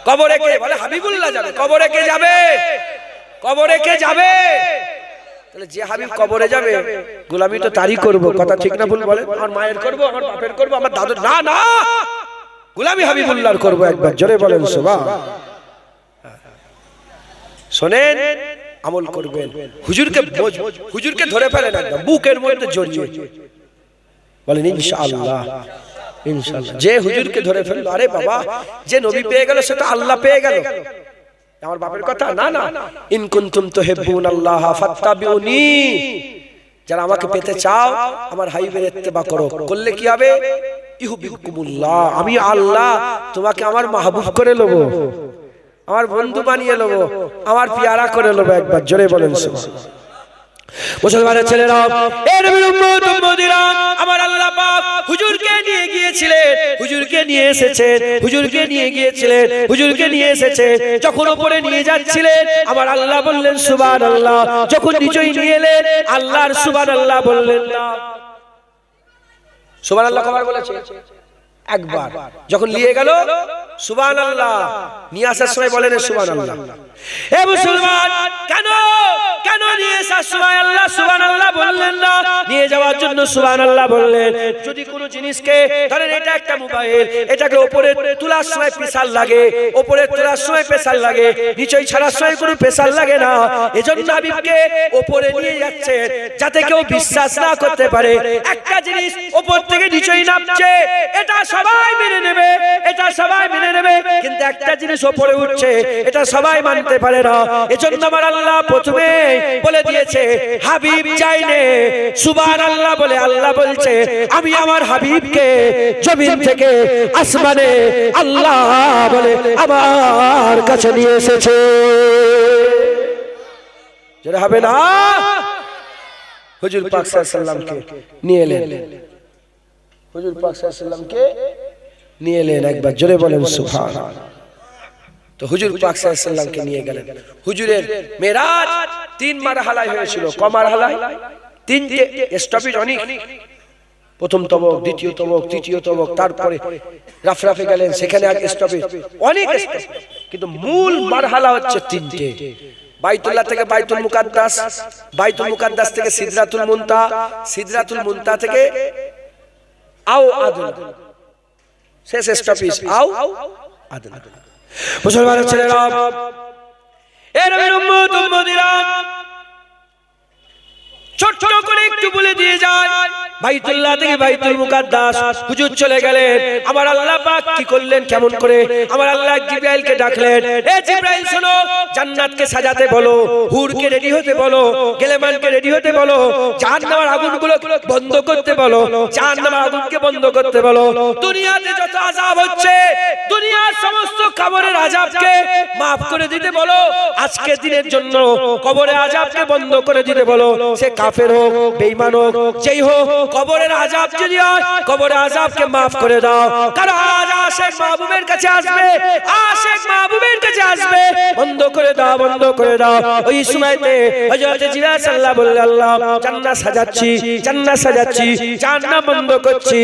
কবরে কে? বলে হাবিবুল্লাহ যাবে। কবরে কে যাবে? কবরে কে যাবে? তাহলে যে হাবিব কবরে যাবে, গোলামি তো তারই করব। কথা ঠিক না ভুল বলেন? আমার মায়ের করব, আমার বাপের করব, আমার দাদুর না, না, গোলামি হাবিবুল্লাহর করব। একবার জোরে বলেন সুবহান। শোনেন, আমল করবেন, হুজুরকে ধরে ফেলেন, একদম বুকের মধ্যে জড়িয়ে বলেন ইনশাআল্লাহ, ইনশাআল্লাহ। যে হুজুরকে ধরে ফেললো, আরে বাবা যে নবী পেয়ে গেল সে তো আল্লাহ পেয়ে গেল, আমার বাপের কথা না। না, ইন কুনতুম তুহিব্বুনাল্লাহ ফাত্তাবিউনি, যারা আমাকে পেতে চাও আমার হাবিবের ইত্তেবা করো, করলে কি হবে? ইউহিব্বুকুমুল্লাহ, আমি আল্লাহ তোমাকে আমার মাহবুব করে নেব, আমার বন্ধু বানিয়ে নেব, আমার পিয়ারা করে নেব। একবার জোরে বলেন সুবহানাল্লাহ। মুসলমানের ছেলেরা, এর নবীর উম্মত উম্মতিরা, আমার আল্লাহ পাক হুজুরকে নিয়ে গিয়েছিলেন, হুজুরকে নিয়ে এসেছেন, হুজুরকে নিয়ে গিয়েছিলেন, হুজুরকে নিয়ে এসেছেন। যখন উপরে নিয়ে যাচ্ছিলেন আমার আল্লাহ বললেন সুবহানাল্লাহ, যখন নিচেই নিয়ে এলেন আল্লাহর সুবহানাল্লাহ বললেন না। সুবহানাল্লাহ কবার বলেছে? একবার। যখন নিয়ে গেল সুবহানাল্লাহ, নিয়ে আসার সময় বলেন সুবহানাল্লাহ। এ মুসলমান, কেন কেন নিয়ে আসার সময় আল্লাহ সুবহানাল্লাহ বললেন না, নিয়ে যাওয়ার জন্য সুবহানাল্লাহ বললেন? যদি কোনো জিনিসকে ধরেন, এটা একটা মোবাইল, এটাকে উপরে তোলার সময় প্রেসার লাগে, উপরে তোলার সময় প্রেসার লাগে, নিচেই ছাড়ার সময় কোনো প্রেসার লাগে না। এজন্য হাবিবকে উপরে নিয়ে যাচ্ছে যাতে কেউ বিশ্বাস না করতে পারে একটা জিনিস উপর থেকে নিচেই নামছে, এটা সবাই মেনে নেবে, এটা সবাই মেনে নেবে, কিন্তু একটা জিনিস উপরে উঠছে এটা সবাই মানতে পারে না। এজন্য আমার আল্লাহ প্রথমে বলে দিয়েছে হাবিব চাইলে সুবহানাল্লাহ বলে আল্লাহ বলছে আমি আমার হাবিবকে জমিন থেকে আসমানে আল্লাহ বলে আমার কাছে নিয়ে এসেছে। যেটা হবে না, হুজুর পাক সাল্লাল্লাহু আলাইহি ওয়াসাল্লামকে নিয়ে এলেন, হুজুর পাক সাল্লাল্লাহু আলাইহি ওয়াসাল্লামকে নিয়ে এলেন। একবার জোরে বলেন সুবহানাল্লাহ। তো হুজুর পাক সাল্লাল্লাহু আলাইহি ওয়াসাল্লামকে নিয়ে গেলেন। হুজুরের মেরাজ 3 মারহালায় হয়েছিল। ক মারহালায়? 3টে স্টপেজ, অনেক। প্রথম তবক, দ্বিতীয় তবক, তৃতীয় তবক, তারপরে রাফরাফে গেলেন, সেখানে এক স্টপেজ, অনেক স্টপেজ, কিন্তু মূল মারহালা হচ্ছে 3টে। বাইতুল্লাহ থেকে বাইতুল মুকাদ্দাস, বাইতুল মুকাদ্দাস থেকে সিদরাতুল মুনতাহা, সিদরাতুল মুনতাহা থেকে আও আদনা, শেষ স্টপেজ আও আদনা। মুসলমানের ছেলেরা, এ নবীর উম্মত উম্মতিরা, ছোট করে একটু বলে দিয়ে যায়, বাইতুল্লাহ থেকে বাইতুল মুকাদ্দাস হুজুর চলে গেলেন। আমার আল্লাহ পাক কি করলেন, কেমন করে? আমার আল্লাহ জিবরাইলকে ডাকলেন, এ জিবরাইল শোনো, জান্নাতকে সাজাতে বলো, হুরকে রেডি হতে বলো, গেলেমানকে রেডি হতে বলো, জাহান্নামের আগুনগুলো বন্ধ করতে বলো, জাহান্নামের আগুনকে বন্ধ করতে বলো। দুনিয়াতে যত আযাব হচ্ছে, দুনিয়ার সমস্ত কবরের আযাবকে maaf করে দিতে বলো। আজকের দিনের জন্য কবরের আযাবকে বন্ধ করে দিতে বলো। সে কাফের হোক, বেঈমান হোক, যেই হোক, কবরের আযাব যদি হয় কবরের আযাবকে maaf করে দাও। কারণ আজ আশিক মাহবুবের কাছে আসবে, আশিক মাহবুবের কাছে আসবে, বন্ধ করে দাও, বন্ধ করে দাও। ওই সময়তে হযরত জিবরাইল সাল্লাল্লাহু বললেন, আল্লাহ জান্নাত সাজাচ্ছি, জান্নাত সাজাচ্ছি, জাহান্নাম বন্ধ করছি,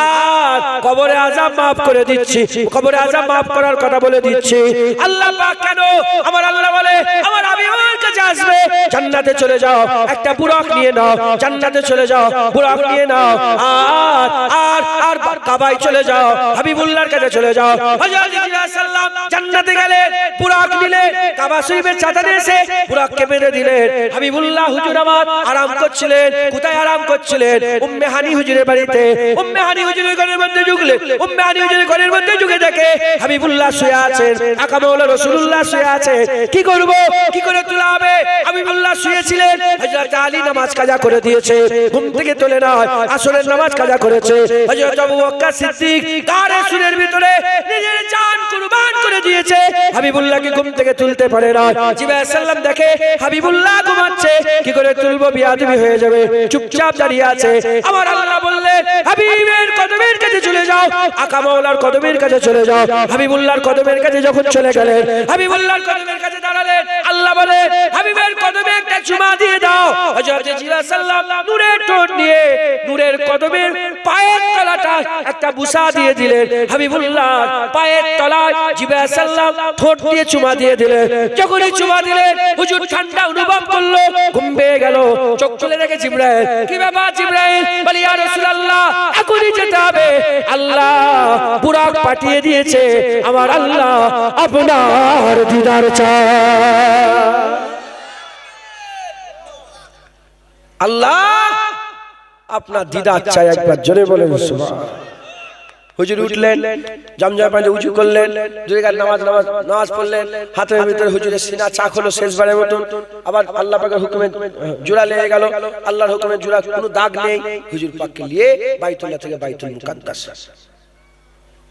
আর কবরের আযাব maaf করে দিচ্ছি, কবরের আযাব maaf করার কথা বলে দিচ্ছি। আল্লাহ পাক কেন? আমার আল্লাহ বলে আমার হাবিবের কাছে আসবে, জান্নাতে চলে যাও, একটা বুরাক নিয়ে নাও, জান্নাতে চলে যাও, বুরাক নিয়ে নাও, আর আর আর কাবায় চলে যাও, হাবিবুল্লাহর কাছে চলে যাও। হযরত জিবরাইল সাল্লাম জান্নাতে গেলেন, বুরাক নিলেন, কাবা শরীফের ছাতানে এসে বুরাককে বেঁধে দিলেন। হাবিবুল্লাহ হুজুর আমার আরাম করছিলেন। কোথায় আরাম করছিলেন? উম্মে হানি হুজুরের বাড়িতে। উম্মে হানি হুজুরের ঘরের মধ্যে ঢুকলেন, উম্মে হানি হুজুরের ঘরের মধ্যে ঢুকে দেখে হাবিবুল্লাহ শুয়ে আছেন, আকা মাওলা রাসূলুল্লাহ শুয়ে আছেন। কি করব, কি করে তোলা হবে? হাবিবুল্লাহ শুয়েছিলেন, হযরত আলী নামাজ কাজা করে দিয়েছে, ঘুম থেকে তোলে না, আসরের নামাজ কাজা করেছে। হযরত আবু বকর সিদ্দিক গারে সুরের ভিতরে নিজের জান কুরবান করে দিয়েছে, হাবিবুল্লাহকে ঘুম থেকে তুলতে পারে না। জিবরাইল সাল্লাম দেখে হাবিবুল্লাহ ঘুমাচ্ছে, কি করে তুলবো, বিয়াদবি হয়ে যাবে, চুপচাপ দাঁড়িয়ে আছে। আমার আল্লাহ বললেন হাবিবের কদমের কাছে চলে যাও, আকা মাওলার কদমের কাছে চলে যাও। হাবিবুল্লাহর কদমের কাছে যখন চলে গেলেন, হাবিবুল্লাহর কদমের কাছে দাঁড়ালেন। আল্লাহ বলে হাবিবের কদমে একটা চুমা দিয়ে দাও। হযরত জিবরাইল সাল্লাম নূরের ঠোঁট নিয়ে নূরের কদমের পায়ের তলাটা একটা বুসা দিয়ে দিলেন। হাবিবুল্লাহ পায়ের তলায় জিবরাইল সাল্লাম ঠোঁট দিয়ে চুমা দিয়ে দিলেন। যখনই চুমা দিলেন হুজুর ঠান্ডা অনুভব করলো, ঘুম পেয়ে গেল, চোখ খুলে দেখে জিবরাইল। কি ব্যাপার জিবরাইল? বলি ইয়া রাসূলুল্লাহ এখনই যেতে হবে, আল্লাহ বুরাক পাঠিয়ে দিয়েছে, আমার আল্লাহ আপনার দিদার চায়। আল্লাহ আপনার দিদার চাই, একবার জোরে বলেন সুবহানাল্লাহ। হুজুর উঠলেন, জমজম পানি উঁচু করলেন, দুই রাকাত নামাজ পড়লেন, হাতের ভিতরে হুজুরের সিনা চাক হলো শেষবারের মতন। আবার আল্লাহ পাকের হুকুমে জোড়া লেগে গেল, আল্লাহর হুকুমে জোড়া, কোনো দাগ নেই। হুজুর পাককে নিয়ে বাইতুল্লাহ থেকে বাইতুল মুকাদ্দাস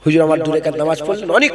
হুজুর আমার দুই রাকাত নামাজ পড়লেন। অনেক